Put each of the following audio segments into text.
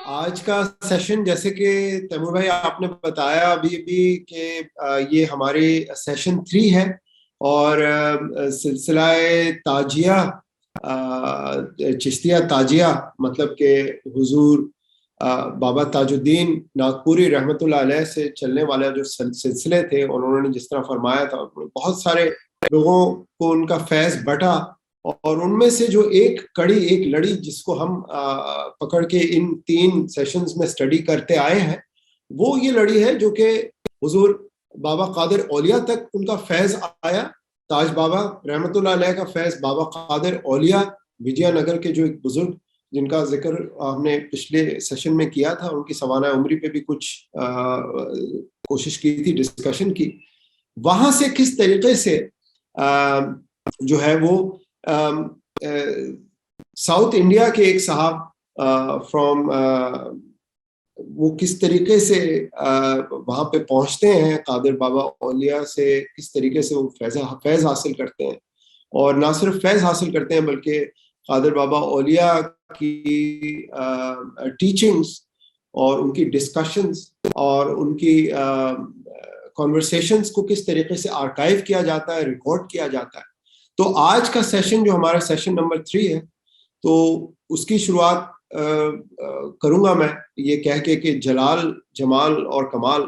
आज का सेशन जैसे कि तैमूर भाई आपने बताया अभी अभी कि ये हमारे सेशन 3 है। और सिलसिला ताजिया, चिश्तिया ताजिया, मतलब कि हुजूर बाबा ताजुद्दीन नागपुरी रहमतुल्लाह अलैह से चलने वाला जो सिलसिले थे, उन्होंने जिस तरह फरमाया था, बहुत सारे लोगों को उनका फैज बटा। और उनमें से जो एक कड़ी, एक लड़ी जिसको हम पकड़ के इन 3 सेशंस में स्टडी करते आए हैं, वो ये लड़ी है जो कि हुजूर बाबा कादिर औलिया तक उनका फैज आया। ताज बाबा रहमतुल्लाह अलैह का फैज बाबा कादिर औलिया विजयनगर के जो एक बुजुर्ग जिनका जिक्र हमने पिछले सेशन में किया था, उनकी सवाना उम्री पे भी कुछ कोशिश की थी, डिस्कशन की। वहां से किस तरीके से जो है वो साउथ इंडिया के एक साहब फ्रॉम वो किस तरीके से वहां पे पहुंचते हैं, कादिर बाबा औलिया से किस तरीके से वो फैज हासिल करते हैं। और ना सिर्फ फैज हासिल करते हैं बल्कि कादिर बाबा औलिया की टीचिंग्स और उनकी डिस्कशंस और उनकी कॉन्वर्सेशंस को किस तरीके से आर्काइव किया जाता है, रिकॉर्ड किया जाता है। तो आज का सेशन जो हमारा सेशन नंबर 3 है, तो उसकी शुरुआत करूंगा मैं ये कह के कि जलाल, जमाल और कमाल,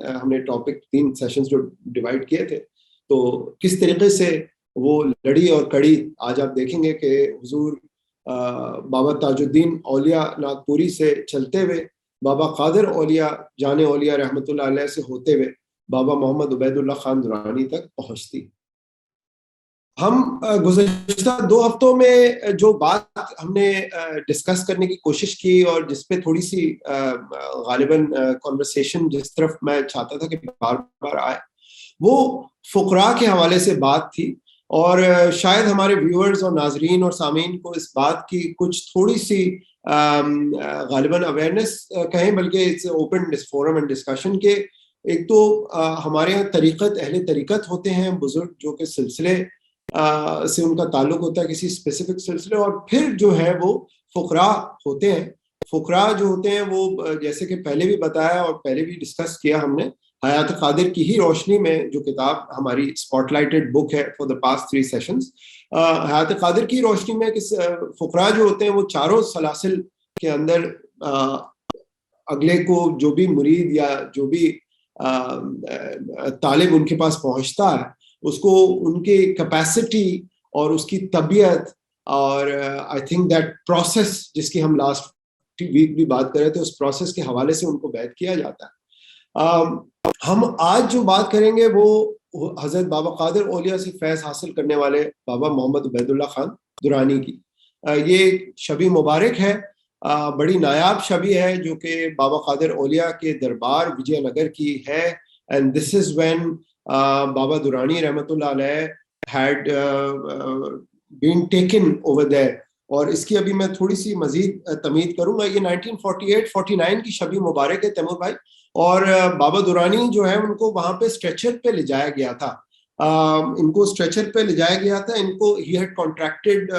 हमने टॉपिक 3 सेशंस जो डिवाइड किए थे, तो किस तरीके से वो लड़ी और कड़ी आज आप देखेंगे कि हुजूर बाबा ताजुद्दीन औलिया नागपुरी से चलते हुए बाबा कादिर औलिया जाने औलिया रहमतुल्लाह अलैह से होते हुए बाबा मोहम्मद उबैदुल्लाह खान दुरानी तक पहुंचती। हम गुज़श्ता 2 हफ्तों में जो बात हमने डिस्कस करने की कोशिश की और जिसपे थोड़ी सी गालिबन कॉन्वर्सेशन जिस तरफ मैं चाहता था कि बार बार आए, वो फुकरा के हवाले से बात थी। और शायद हमारे व्यूअर्स और नाजरीन और सामीन को इस बात की कुछ थोड़ी सी गालिबन अवेयरनेस कहें, बल्कि it's open forum and discussion के। एक तो हमारे यहाँ तरीक़त, अहले तरीक़त होते हैं बुजुर्ग, जो कि सिलसिले से उनका ताल्लुक होता है किसी स्पेसिफिक सिलसिले, और फिर जो है वो फुकरा होते हैं। फुकरा जो होते हैं वो जैसे कि पहले भी बताया और पहले भी डिस्कस किया हमने, हयात कादिर की ही रोशनी में जो किताब हमारी स्पॉटलाइटेड बुक है फॉर द पास्ट 3 सेशंस, हयात कादिर की रोशनी में किस फुकरा जो होते हैं वो चारों सलासिल के अंदर अगले को जो भी मुरीद या जो भी तालिब उनके पास पहुंचता है, उसको उनके कैपेसिटी और उसकी तबीयत और आई थिंक दैट प्रोसेस जिसकी हम लास्ट वीक भी बात कर रहे थे, उस प्रोसेस के हवाले से उनको बैत किया जाता है। हम आज जो बात करेंगे वो हजरत बाबा कादिर औलिया से फैज हासिल करने वाले बाबा मोहम्मद उबैदुल्लाह खान दुरानी की। ये शबी मुबारक है, बड़ी नायाब शबी है जो कि बाबा कादिर औलिया के दरबार विजयनगर की है। And this is when Baba Durani रहमतुल्लाह अलैह had been taken over there. और इसकी अभी मैं थोड़ी सी मजीद तमीद करूंगा। ये 1948-49 की शबी मुबारक है तैमूर भाई। और बाबा दुरानी जो है उनको वहां पे स्ट्रेचर पे ले जाया गया था। इनको स्ट्रेचर पे ले जाया गया था। इनको he had contracted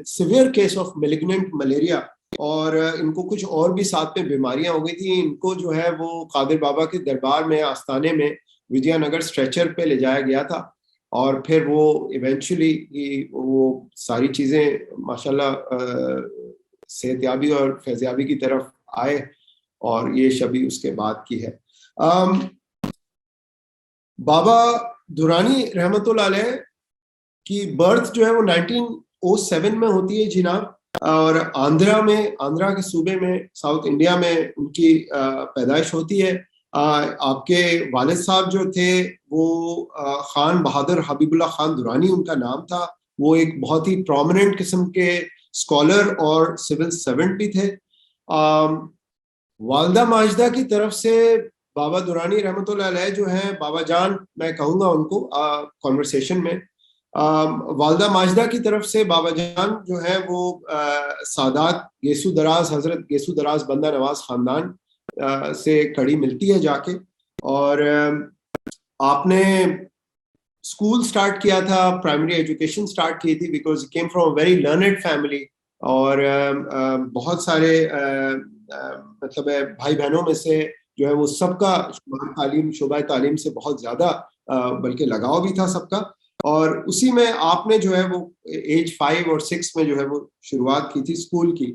severe case of malignant malaria, और इनको कुछ और भी साथ में बीमारियां हो गई थी। इनको जो है वो कादिर बाबा के दरबार में, आस्थाने में विजयनगर स्ट्रेचर पे ले जाया गया था। और फिर वो इवेंचुअली वो सारी चीजें माशाल्लाह सेहतयाबी और फैज़याबी की तरफ आए, और ये शबी उसके बाद की है। बाबा दुरानी रहमतुल्लाह अलैह की बर्थ जो है वो 1907 में होती है जिनाब। और आंध्रा के सूबे में, साउथ इंडिया में उनकी पैदाइश होती है। आपके वालिद साहब जो थे वो खान बहादुर हबीबुल्लाह खान दुरानी उनका नाम था। वो एक बहुत ही प्रोमिनेंट किस्म के स्कॉलर और सिविल सर्वेंट भी थे। वालदा माजिदा की तरफ से बाबा दुरानी रहमतुल्लाह अलैह जो है, बाबा जान मैं कहूँगा उनको कॉन्वर्सेशन में, वालदा माजिदा की तरफ से बाबा जान जो है वो सादात गेसू दराज, हजरत गेसू दराज बंदा नवाज खानदान से कड़ी मिलती है जाके। और आपने स्कूल स्टार्ट किया था, प्राइमरी एजुकेशन स्टार्ट की थी, because came from a very learned family. और बहुत सारे मतलब है भाई बहनों में से जो है वो सबका शोबा तालीम से बहुत ज्यादा बल्कि लगाव भी था सबका। और उसी में आपने जो है वो एज 5 और 6 में जो है वो शुरुआत की थी स्कूल की।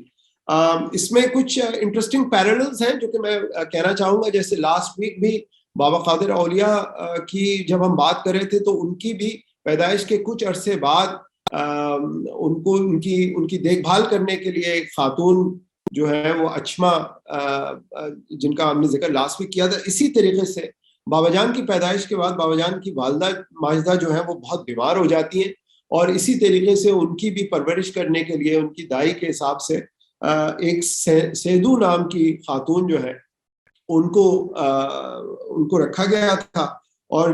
इसमें कुछ इंटरेस्टिंग पैरेलल्स हैं जो कि मैं कहना चाहूंगा। जैसे लास्ट वीक भी बाबा कादिर औलिया की जब हम बात कर रहे थे तो उनकी भी पैदाइश के कुछ अरसे बाद उनको उनकी उनकी देखभाल करने के लिए एक खातून जो है वो अचमा जिनका हमने जिक्र लास्ट वीक किया था, इसी तरीके से बाबा जान की पैदाइश के बाद बाबा जान की वालदा माजिदा जो है वो बहुत बीमार हो जाती हैं और इसी तरीके से उनकी भी परवरिश करने के लिए उनकी दाई के हिसाब से एक सेदू नाम की खातून जो है उनको रखा गया था। और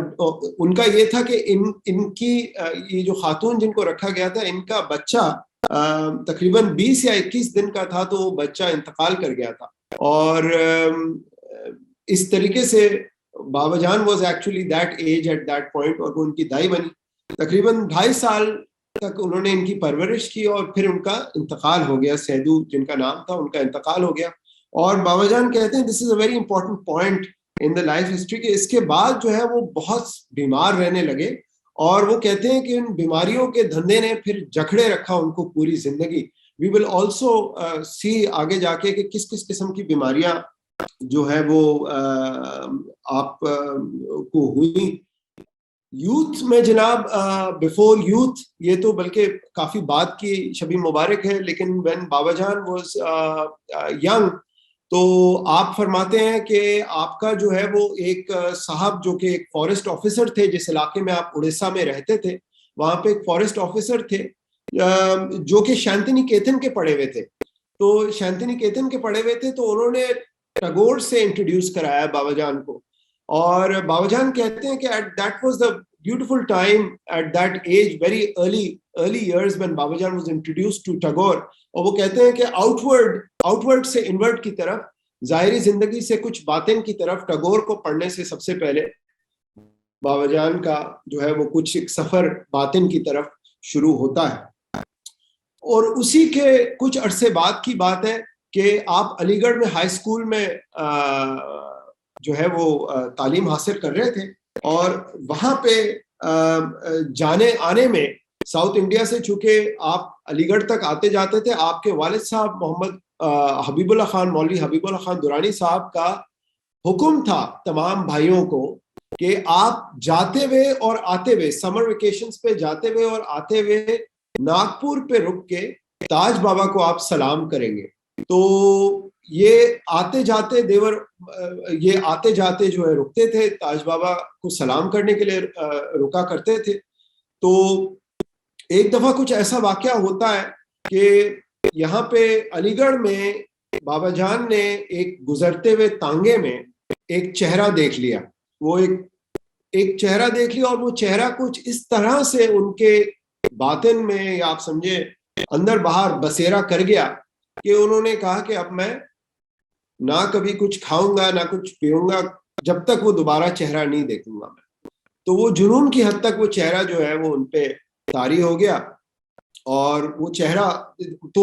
उनका ये था कि इनकी ये जो खातून जिनको रखा गया था इनका बच्चा तकरीबन 20 या 21 दिन का था, तो वो बच्चा इंतकाल कर गया था। और इस तरीके से Baba Jaan was actually that as at that point और वो उनकी दाई बनी। तकरीबन 2.5 साल तक उन्होंने इनकी परवरिश की और फिर उनका इंतकाल हो गया। सैदू जिनका नाम था उनका इंतकाल हो गया। और बाबा जान कहते हैं this is a very important point in the life history के इसके बाद जो है वो बहुत बीमार रहने लगे और वो कहते हैं कि इन बीमारियों के धंधे ने फिर जकड़े रखा उनको पूरी जिंदगी। वी विल ऑल्सो सी आगे जाके कि किस किस किस्म की बीमारियां जो है वो आप को हुई यूथ में जनाब। बिफोर यूथ ये तो बल्कि काफी बात की शबी मुबारक है, लेकिन when Baba Jan was young तो आप फरमाते हैं कि आपका जो है वो एक साहब जो कि एक फॉरेस्ट ऑफिसर थे, जिस इलाके में आप उड़ीसा में रहते थे वहां पे एक फॉरेस्ट ऑफिसर थे जो कि शांति निकेतन के पढ़े हुए थे। तो शांति निकेतन के पढ़े हुए थे तो उन्होंने टैगोर से इंट्रोड्यूस कराया बाबा जान को। और बाबा जान कहते हैं कि at that was the beautiful time at that age, very early years when Baba Jan was introduced to Tagore. और वो कहते हैं कि आउटवर्ड से इनवर्ड की तरफ, जाहिरी जिंदगी से कुछ बातिन की तरफ टैगोर को पढ़ने से सबसे पहले बाबा जान का जो है वो कुछ एक सफर बातिन की तरफ शुरू होता है। और उसी के कुछ अरसे बाद की बात है कि आप अलीगढ़ में हाई स्कूल में जो है वो तालीम हासिल कर रहे थे और वहां पे जाने आने में साउथ इंडिया से चूंकि आप अलीगढ़ तक आते जाते थे, आपके वालिद साहब मोहम्मद हबीबुल्लाह खान, मौलवी हबीबुल्लाह खान दुरानी साहब का हुक्म था तमाम भाइयों को कि आप जाते हुए और आते हुए, समर वेकेशंस पे जाते हुए और आते हुए नागपुर पे रुक के ताज बाबा को आप सलाम करेंगे। तो ये आते जाते जो है रुकते थे, ताज बाबा को सलाम करने के लिए रुका करते थे। तो एक दफा कुछ ऐसा वाकया होता है कि यहाँ पे अलीगढ़ में बाबा जान ने एक गुजरते हुए तांगे में एक चेहरा देख लिया। वो एक चेहरा देख लिया और वो चेहरा कुछ इस तरह से उनके बातिन में, या आप समझे अंदर बाहर बसेरा कर गया कि उन्होंने कहा कि अब मैं ना कभी कुछ खाऊंगा ना कुछ पीऊंगा जब तक वो दोबारा चेहरा नहीं देखूंगा मैं। तो वो जुनून की हद तक वो चेहरा जो है वो उनपे तारी हो गया। और वो चेहरा तो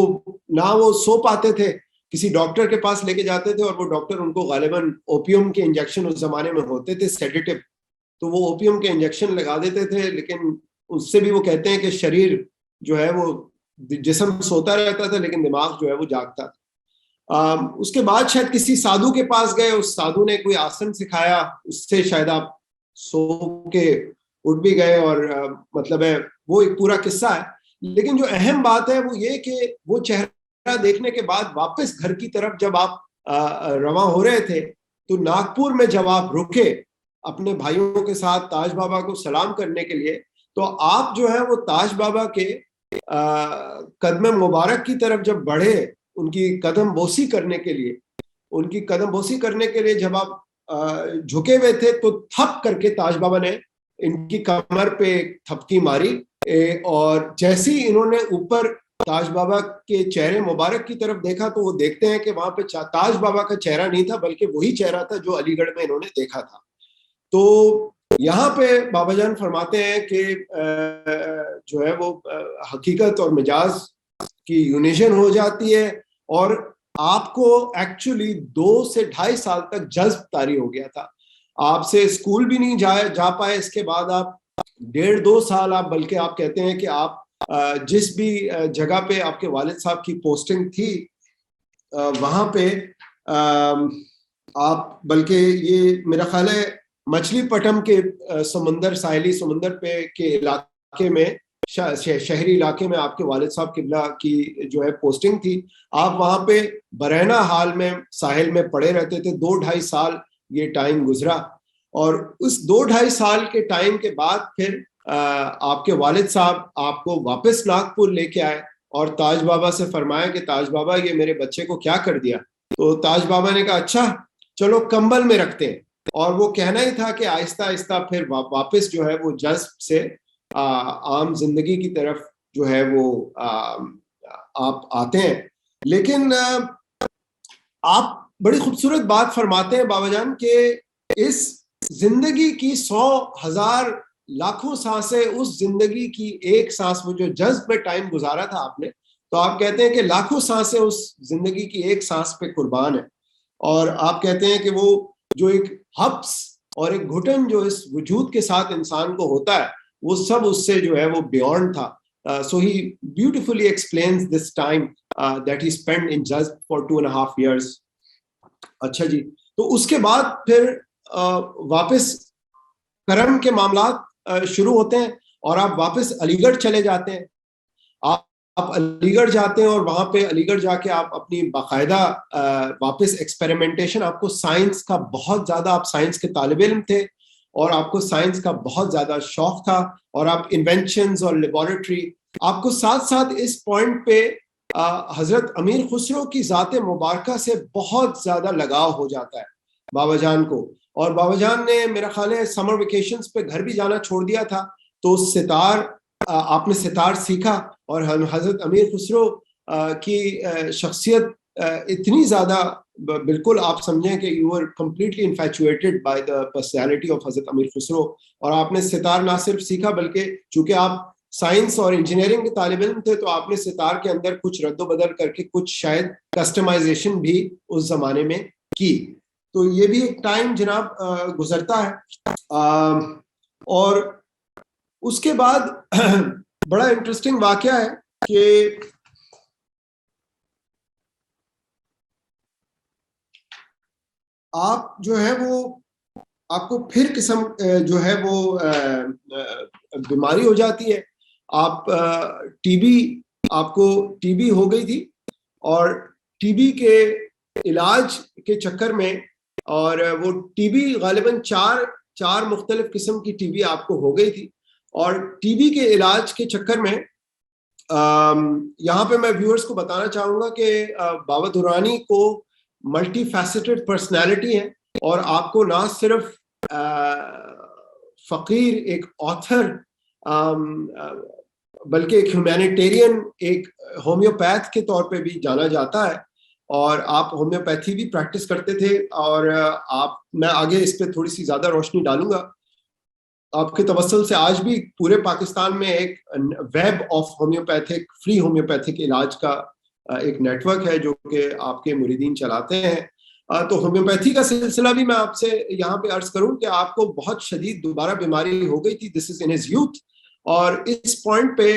ना वो सो पाते थे, किसी डॉक्टर के पास लेके जाते थे और वो डॉक्टर उनको गालिबन ओपियम के इंजेक्शन उस जमाने में होते थे, सेडेटिव, तो वो ओपियम के इंजेक्शन लगा देते थे। लेकिन उससे भी वो कहते हैं कि शरीर जो है वो, जिस्म सोता रहता था लेकिन दिमाग जो है वो जागता था। उसके बाद शायद किसी साधु के पास गए, उस साधु ने कोई आसन सिखाया, उससे शायद आप सो के उठ भी गए और मतलब है वो एक पूरा किस्सा है। लेकिन जो अहम बात है वो ये कि वो चेहरा देखने के बाद वापस घर की तरफ जब आप रवाना हो रहे थे तो नागपुर में जब आप रुके अपने भाइयों के साथ ताज बाबा को सलाम करने के लिए, तो आप जो है वो ताज बाबा के कदम मुबारक की तरफ जब बढ़े, उनकी कदम बोसी करने के लिए जब आप झुके हुए थे तो थप करके ताज बाबा ने इनकी कमर पे थपकी मारी। और जैसे ही इन्होंने ऊपर ताज बाबा के चेहरे मुबारक की तरफ देखा तो वो देखते हैं कि वहां पे ताज बाबा का चेहरा नहीं था बल्कि वही चेहरा था जो अलीगढ़ में इन्होंने देखा था। तो यहाँ पे बाबा जान फरमाते हैं कि जो है वो हकीकत और मिजाज की यूनिशन हो जाती है और आपको एक्चुअली 2 से 2.5 साल तक जज्ब तारी हो गया था। आपसे स्कूल भी नहीं जा पाए। इसके बाद आप 1.5-2 साल आप, बल्कि आप कहते हैं कि आप जिस भी जगह पे आपके वालिद साहब की पोस्टिंग थी वहां पे आप, बल्कि ये मेरा ख्याल है मछलीपट्टनम के साहिली समुंदर पे के इलाके में, शहरी इलाके में आपके वालिद साहब किबला की जो है पोस्टिंग थी। आप वहां पे बरहना हाल में साहिल में पड़े रहते थे। 2-2.5 साल ये टाइम गुजरा, और उस 2-2.5 साल के टाइम के बाद फिर आपके वालिद साहब आपको वापस नागपुर लेके आए और ताज बाबा से फरमाया कि ताज बाबा ये मेरे बच्चे को क्या कर दिया। तो ताज बाबा ने कहा अच्छा चलो कंबल में रखते हैं। और वो कहना ही था कि आहिस्ता आहिस्ता फिर वापस जो है वो जज्ब से आम जिंदगी की तरफ जो है वो आप आते हैं। लेकिन आप बड़ी खूबसूरत बात फरमाते हैं बाबा जान के इस जिंदगी की 100,000 लाखों सांसें, उस जिंदगी की एक सांस, वो जो जज्ब में टाइम गुजारा था आपने, तो आप कहते हैं कि लाखों सांसें उस जिंदगी की एक सांस पे कुर्बान है। और आप कहते हैं कि वो जो एक हब्स और एक घुटन जो इस वजूद के साथ इंसान को होता है, वो सब उससे जो है वो बियॉन्ड था। So he beautifully explains this time that he spend in जज्ब फॉर 2.5 years। अच्छा जी, तो उसके बाद फिर वापस कर्म के मामला शुरू होते हैं और आप वापस अलीगढ़ चले जाते हैं। आप अलीगढ़ जाते हैं और वहां पे अलीगढ़ जाके आप अपनी बाकायदा वापस एक्सपेरिमेंटेशन, आपको साइंस का बहुत ज्यादा, आप साइंस के तालिब इल्म थे और आपको साइंस का बहुत ज्यादा शौक था, और आप इन्वेंशंस और लेबोरेटरी, आपको साथ साथ इस पॉइंट पे हजरत अमीर खुसरो की जाते मुबारका से बहुत ज्यादा लगाव हो जाता है बाबा जान को। और बाबा जान ने मेरा ख्याल है समर वेकेशंस पे घर भी जाना छोड़ दिया था। तो सितार, आपने सितार सीखा और हजरत अमीर खुसरो की शख्सियत इतनी ज्यादा, बिल्कुल आप समझें कि you are completely infatuated by the personality of Hazrat Amir Khusro. और आपने सितार ना सिर्फ सीखा, बल्कि चूंकि आप साइंस और इंजीनियरिंग के तालिब इल्म थे, तो आपने सितार के अंदर कुछ रद्दोबदल करके कुछ शायद कस्टमाइजेशन भी उस जमाने में की। तो ये भी एक टाइम जनाब गुजरता है। और उसके बाद बड़ा इंटरेस्टिंग वाकया है कि आप जो है वो, आपको फिर किस्म जो है वो बीमारी हो जाती है। आप टीबी, आपको टीबी हो गई थी, और टीबी के इलाज के चक्कर में, और वो टीबी गालिबन चार मुख्तलिफ किस्म की टीबी आपको हो गई थी। और टीबी के इलाज के चक्कर में यहाँ पे मैं व्यूअर्स को बताना चाहूंगा कि बाबा दुरानी को मल्टी फैसेटेड पर्सनैलिटी है, और आपको ना सिर्फ फकीर, एक ऑथर, बल्कि एक ह्यूमैनिटेरियन, एक होम्योपैथ के तौर पे भी जाना जाता है। और आप होम्योपैथी भी प्रैक्टिस करते थे, और मैं आगे इस पे थोड़ी सी ज्यादा रोशनी डालूंगा। आपके तवस्सुल से आज भी पूरे पाकिस्तान में एक web of homeopathic, free homeopathic इलाज का एक नेटवर्क है जो कि आपके मुरीदीन चलाते हैं। तो होम्योपैथी का सिलसिला भी मैं आपसे यहाँ पे अर्ज करूं कि आपको बहुत शदीद दोबारा बीमारी हो गई थी, this is in his youth. और इस पॉइंट पे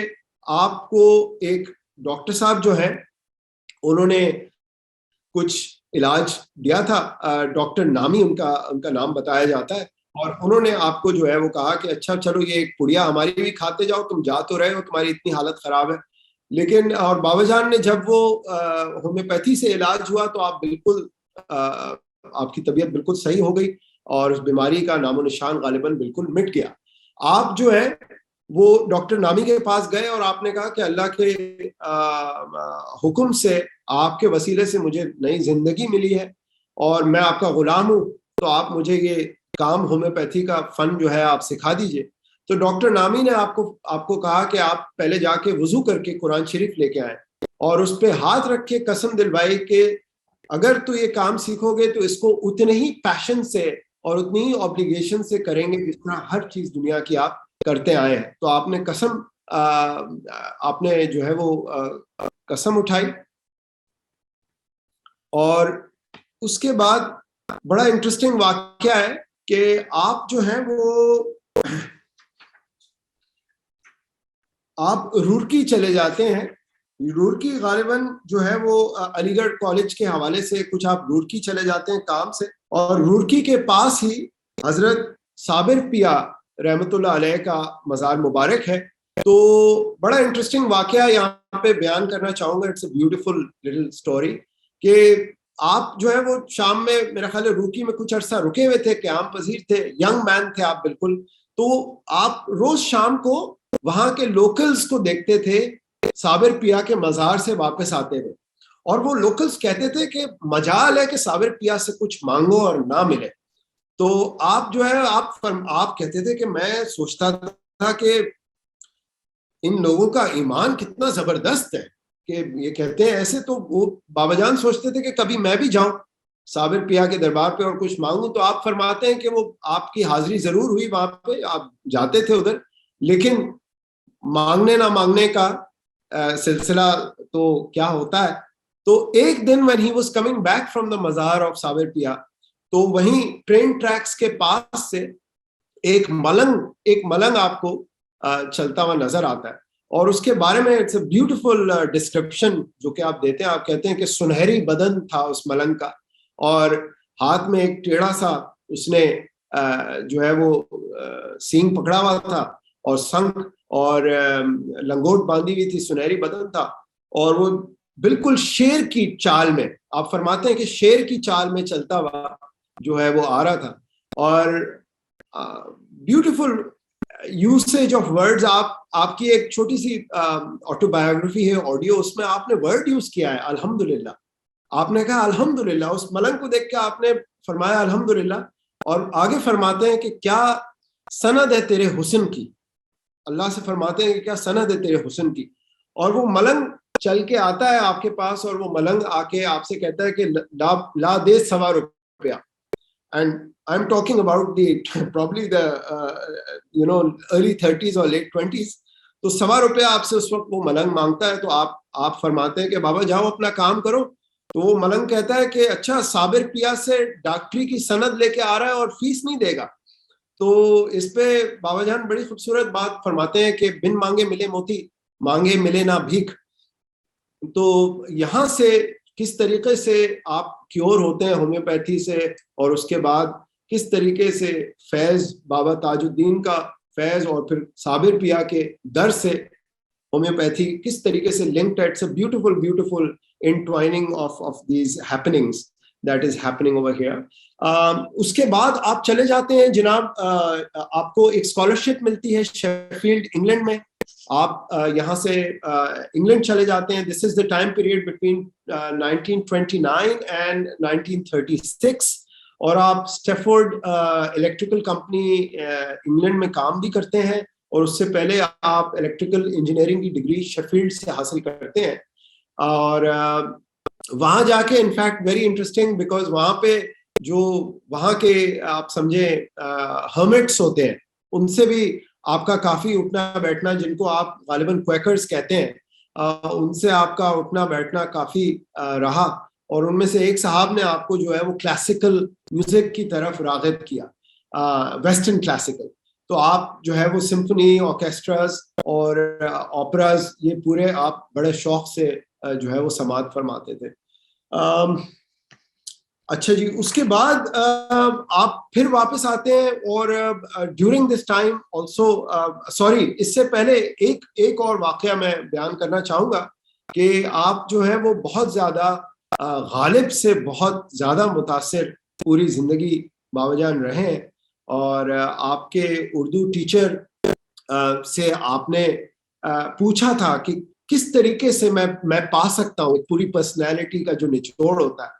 आपको एक डॉक्टर साहब जो है उन्होंने कुछ इलाज दिया था। डॉक्टर नामी उनका नाम बताया जाता है। और उन्होंने आपको जो है वो कहा कि अच्छा चलो ये एक पुड़िया हमारी भी खाते जाओ, तुम जा तो रहे हो, तुम्हारी इतनी हालत खराब है। लेकिन और बाबा जान ने जब वो होम्योपैथी से इलाज हुआ तो आप बिल्कुल आपकी तबीयत बिल्कुल सही हो गई, और उस बीमारी का नामो निशान गालिबन बिल्कुल मिट गया। आप जो है वो डॉक्टर नामी के पास गए और आपने कहा कि अल्लाह के हुक्म से, आपके वसीले से मुझे नई जिंदगी मिली है और मैं आपका गुलाम हूँ, तो आप मुझे ये काम होम्योपैथी का फन जो है आप सिखा दीजिए। तो डॉक्टर नामी ने आपको कहा कि आप पहले जाके वुजू करके कुरान शरीफ लेके आए और उस पर हाथ रख के कसम दिलवाई कि अगर तो ये काम सीखोगे तो इसको उतने ही पैशन से और उतनी ही ऑब्लिगेशन से करेंगे जिस तरह हर चीज दुनिया की आप करते आए हैं। तो आपने कसम आपने जो है वो कसम उठाई। और उसके बाद बड़ा इंटरेस्टिंग वाकया है कि आप जो है वो आप रुड़की चले जाते हैं। रुड़की गालिबन जो है वो अलीगढ़ कॉलेज के हवाले से कुछ आप रुड़की चले जाते हैं काम से, और रुड़की के पास ही हजरत साबिर पिया रहमतुल्लाह अलैह का मज़ार मुबारक है। तो बड़ा इंटरेस्टिंग वाकया यहाँ पे बयान करना चाहूंगा। It's a beautiful little story कि आप जो है वो शाम में, मेरा ख्याल है रुड़की में कुछ अरसा रुके हुए थे, क़याम पजीर थे, यंग मैन थे आप बिल्कुल। तो आप रोज शाम को वहां के लोकल्स को देखते थे साबिर पिया के मजार से वापस आते हुए, और वो लोकल्स कहते थे कि मजाल है कि साबिर पिया से कुछ मांगो और ना मिले। तो आप जो है आप कहते थे कि मैं सोचता था कि इन लोगों का ईमान कितना जबरदस्त है कि ये कहते हैं ऐसे। तो वो बाबा जान सोचते थे कि कभी मैं भी जाऊं साबिर पिया के दरबार पे और कुछ मांगू। तो आप फरमाते हैं कि वो आपकी हाजिरी जरूर हुई वहां पे, आप जाते थे उधर, लेकिन मांगने ना मांगने का सिलसिला तो क्या होता है। तो एक दिन when he was coming back from the मजार ऑफ साबिर पिया, तो वहीं ट्रेन ट्रैक्स के पास से एक मलंग आपको चलता हुआ नजर आता है। और उसके बारे में इट्स अ ब्यूटीफुल डिस्क्रिप्शन जो कि आप देते हैं। आप कहते हैं कि सुनहरी बदन था उस मलंग का, और हाथ में एक टेढ़ा सा उसने जो है वो सींग पकड़ा हुआ था, और शंख और लंगोट बांधी हुई थी, सुनहरी बदन था, और वो बिल्कुल शेर की चाल में, आप फरमाते हैं कि शेर की चाल में चलता हुआ जो है वो आ रहा था। और ब्यूटीफुल यूसेज ऑफ वर्ड्स। आपकी एक छोटी सी ऑटोबायोग्राफी है ऑडियो, उसमें आपने वर्ड यूज किया है अल्हम्दुलिल्लाह। आपने कहा अल्हम्दुलिल्लाह, उस मलंग को देख के आपने फरमाया अल्हम्दुलिल्लाह, और आगे फरमाते हैं कि क्या सनद है तेरे हुस्न की। अल्लाह से फरमाते हैं कि क्या सनद है तेरे हुस्न की। और वो मलंग चल के आता है आपके पास, और वो मलंग आके आपसे कहता है कि ला दे ₹1.25। and I'm talking about the probably the early 30s or late 20s। तो ₹1.25 आपसे उस वक्त वो मलंग मांगता है। तो आप फरमाते हैं कि बाबा जाओ अपना काम करो। तो वो मलंग कहता है कि अच्छा, साबिर पिया से डॉक्टरी की सनद लेके आ रहा है और फीस नहीं देगा। तो इस पे बाबा जान बड़ी खूबसूरत बात फरमाते हैं कि बिन मांगे मिले मोती, मांगे मिले ना भीख। तो यहाँ से किस तरीके से आप क्योर होते हैं होम्योपैथी से, और उसके बाद किस तरीके से फैज बाबा ताजुद्दीन का फैज और फिर साबिर पिया के दर से होम्योपैथी किस तरीके से लिंक्ड है। It's a beautiful intertwining of these happenings that is happening over here. उसके बाद आप चले जाते हैं जनाब, आपको एक स्कॉलरशिप मिलती है शेफील्ड इंग्लैंड में। आप यहाँ से इंग्लैंड चले जाते हैं। This is the time period between 1929 and 1936, और आप स्टैफोर्ड इलेक्ट्रिकल कंपनी इंग्लैंड में काम भी करते हैं, और उससे पहले आप इलेक्ट्रिकल इंजीनियरिंग की डिग्री शेफील्ड से हासिल करते हैं। और वहाँ जाके इनफैक्ट वेरी इंटरेस्टिंग, बिकॉज वहाँ पे जो वहाँ के आप समझे हर्मिट्स होते हैं, उनसे भी आपका काफी उठना बैठना, जिनको आप गालिबन क्वैकर्स कहते हैं, उनसे आपका उठना बैठना काफी रहा। और उनमें से एक साहब ने आपको जो है वो क्लासिकल म्यूजिक की तरफ राग़िब किया, वेस्टर्न क्लासिकल। तो आप जो है वो सिम्फनी, ऑर्केस्ट्रास और ओपराज, ये पूरे आप बड़े शौक से जो है वो समाअत फरमाते थे। अच्छा जी, उसके बाद आप फिर वापस आते हैं, और during this time also, sorry, इससे पहले एक और वाकया मैं बयान करना चाहूँगा कि आप जो है वो बहुत ज़्यादा गालिब से बहुत ज़्यादा मुतासिर पूरी ज़िंदगी बाबाजान रहे हैं। और आपके उर्दू टीचर से आपने पूछा था कि किस तरीके से मैं पा सकता हूँ पूरी पर्सनैलिटी का जो निचोड़ होता है।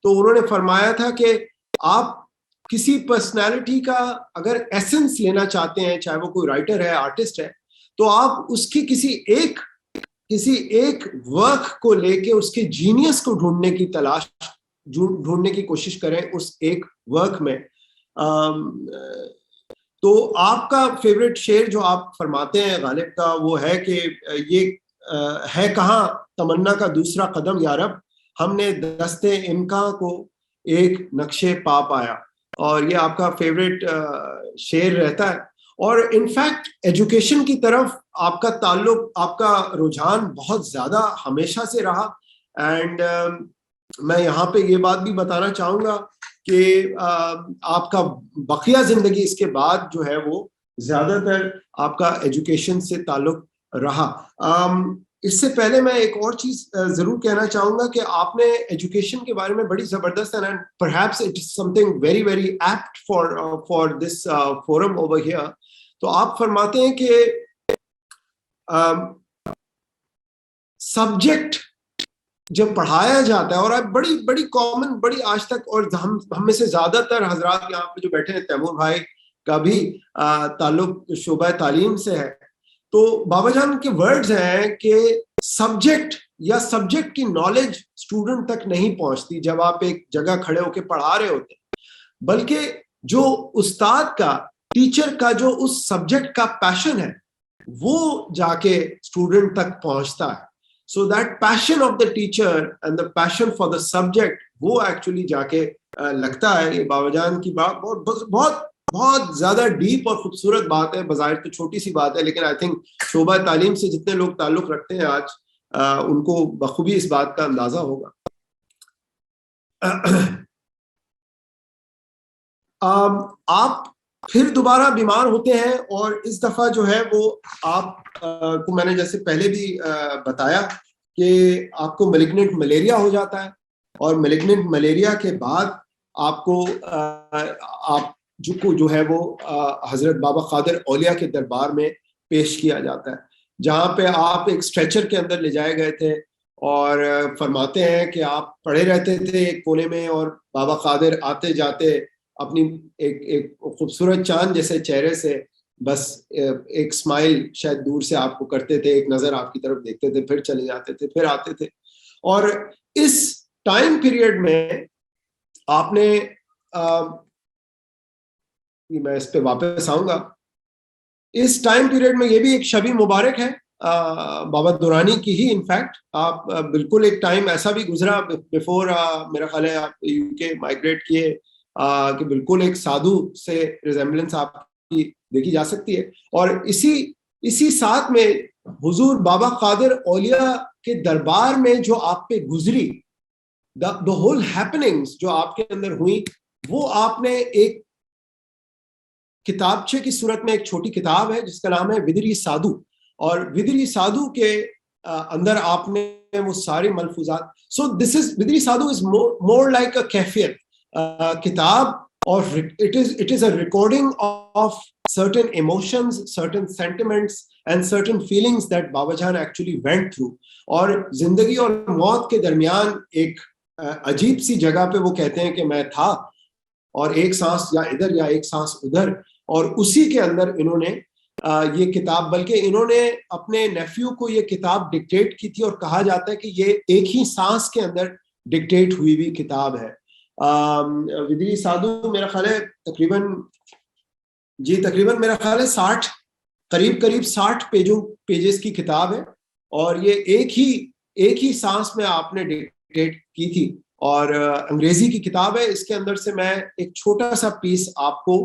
तो उन्होंने फरमाया था कि आप किसी पर्सनैलिटी का अगर एसेंस लेना चाहते हैं, चाहे वो कोई राइटर है, आर्टिस्ट है, तो आप उसकी किसी एक वर्क को लेके उसके जीनियस को ढूंढने की कोशिश करें उस एक वर्क में। तो आपका फेवरेट शेर जो आप फरमाते हैं गालिब का, वो है कि ये है कहाँ तमन्ना का दूसरा कदम या रब, हमने दस्ते इम्का को एक नक्शे पा पाया, और ये आपका फेवरेट शेर रहता है। और इनफैक्ट एजुकेशन की तरफ आपका ताल्लुक, आपका रुझान बहुत ज्यादा हमेशा से रहा। एंड मैं यहाँ पे ये बात भी बताना चाहूंगा कि आपका बकिया जिंदगी इसके बाद जो है वो ज्यादातर आपका एजुकेशन से ताल्लुक रहा। इससे पहले मैं एक और चीज जरूर कहना चाहूंगा कि आपने एजुकेशन के बारे में बड़ी जबरदस्त, and perhaps it is something very very apt for this forum over here. तो आप फरमाते हैं कि सब्जेक्ट जब पढ़ाया जाता है, और अब बड़ी बड़ी कॉमन, बड़ी आज तक, और हम में से ज्यादातर हजरात यहाँ पे जो बैठे हैं, तैमूर भाई का भी ताल्लुक शोबा तालीम से है। तो बाबा जान के वर्ड्स हैं कि सब्जेक्ट या सब्जेक्ट की नॉलेज स्टूडेंट तक नहीं पहुंचती जब आप एक जगह खड़े होकर पढ़ा रहे होते हैं, बल्कि जो उस्ताद का, टीचर का जो उस सब्जेक्ट का पैशन है वो जाके स्टूडेंट तक पहुंचता है। So that passion of the teacher and the passion for the subject, वो एक्चुअली जाके लगता है। ये बाबा जान की बात बहुत बहुत बहुत ज्यादा डीप और खूबसूरत बात है। बाज़ाहिर तो छोटी सी बात है, लेकिन आई थिंक शोबा तालीम से जितने लोग ताल्लुक रखते हैं आज, उनको बखूबी इस बात का अंदाजा होगा। आप फिर दोबारा बीमार होते हैं, और इस दफा जो है वो आप को मैंने जैसे पहले भी बताया कि आपको मैलिग्नेंट मलेरिया हो जाता है, और मैलिग्नेंट मलेरिया के बाद आपको आप जो है वो हजरत बाबा कादिर औलिया के दरबार में पेश किया जाता है, जहाँ पे आप एक स्ट्रेचर के अंदर ले जाए गए थे, और फरमाते हैं कि आप पड़े रहते थे एक कोने में, और बाबा कादिर आते जाते अपनी एक खूबसूरत चांद जैसे चेहरे से बस एक स्माइल शायद दूर से आपको करते थे, एक नजर आपकी तरफ देखते थे, फिर चले जाते थे, फिर आते थे। और इस टाइम पीरियड में आपने मैं इस पे वापस आऊंगा, इस टाइम पीरियड में ये भी एक शबी मुबारक है बाबा दुरानी की ही। इनफैक्ट आप बिल्कुल एक टाइम ऐसा भी गुजरा बिफोर मेरा ख्याल है आप यूके माइग्रेट किए, कि बिल्कुल एक साधु से रिजेम्बलेंस आपकी देखी जा सकती है। और इसी साथ में हुजूर बाबा कादिर औलिया के दरबार में जो आप पे गुजरी, द होल हैपनिंग्स जो आपके अंदर हुई, वो आपने एक किताबचे की सूरत में, एक छोटी किताब है जिसका नाम है विदरी साधु, और विदरी साधु के अंदर आपने वो सारी मलफूजात, सो दिस इज विदरी sadhu is more like a कैफियत किताब, और it is a recording of certain emotions, certain sentiments and certain feelings that Babajan actually went through। और जिंदगी और मौत के दरमियान एक अजीब सी जगह पे वो कहते हैं कि मैं था, और एक सांस या इधर या एक सांस उधर, और उसी के अंदर इन्होंने ये किताब, बल्कि इन्होंने अपने नेफ्यू को ये किताब डिक्टेट की थी, और कहा जाता है कि ये एक ही सांस के अंदर डिक्टेट हुई हुई किताब है। विदरी साधु मेरा ख्याल है तकरीबन मेरा ख्याल है 60 करीब 60 पेजेस की किताब है, और ये एक ही सांस में आपने डिक्टेट की थी, और अंग्रेजी की किताब है। इसके अंदर से मैं एक छोटा सा पीस आपको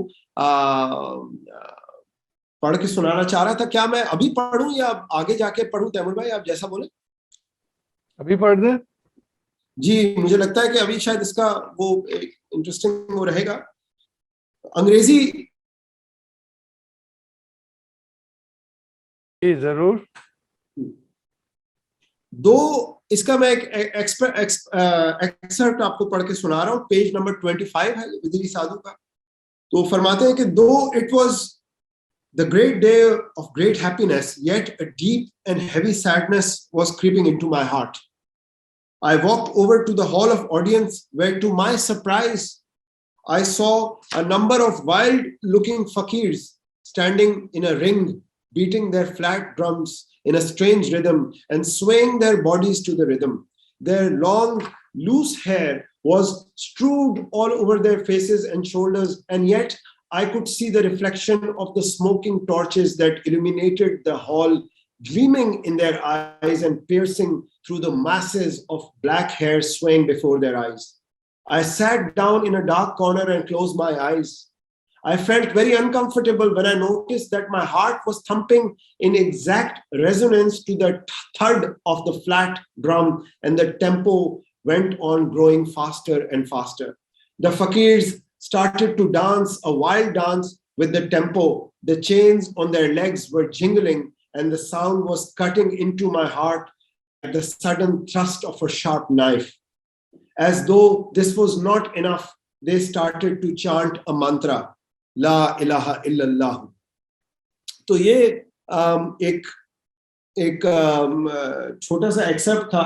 पढ़ के सुनाना चाह रहा था। क्या मैं अभी पढ़ूं या आगे जाके पढ़ूं? तैमूर भाई आप जैसा बोले। अभी पढ़ दे। जी, मुझे लगता है कि अभी शायद इसका वो इंटरेस्टिंग वो रहेगा। अंग्रेजी जरूर। इसका मैं एक एक्सर्प्ट आपको पढ़ के सुना रहा हूँ। पेज नंबर 25 है विदरी साधु का। तो फरमाते हैं कि दो it was the great day of great happiness, yet a deep and heavy sadness was creeping into my heart. I walked over to the hall of audience, where to my surprise I saw a number of wild looking fakirs standing in a ring, beating their flat drums in a strange rhythm and swaying their bodies to the rhythm. Their long loose hair was strewed all over their faces and shoulders, and yet I could see the reflection of the smoking torches that illuminated the hall gleaming in their eyes and piercing through the masses of black hair swaying before their eyes. I sat down in a dark corner and closed my eyes. I felt very uncomfortable when I noticed that my heart was thumping in exact resonance to the thud of the flat drum, and the tempo went on growing faster and faster. The fakirs started to dance a wild dance with the tempo. The chains on their legs were jingling, and the sound was cutting into my heart like the sudden thrust of a sharp knife. As though this was not enough, they started to chant a mantra. ला इलाहा इल्लल्लाह। तो ये एक छोटा सा accept था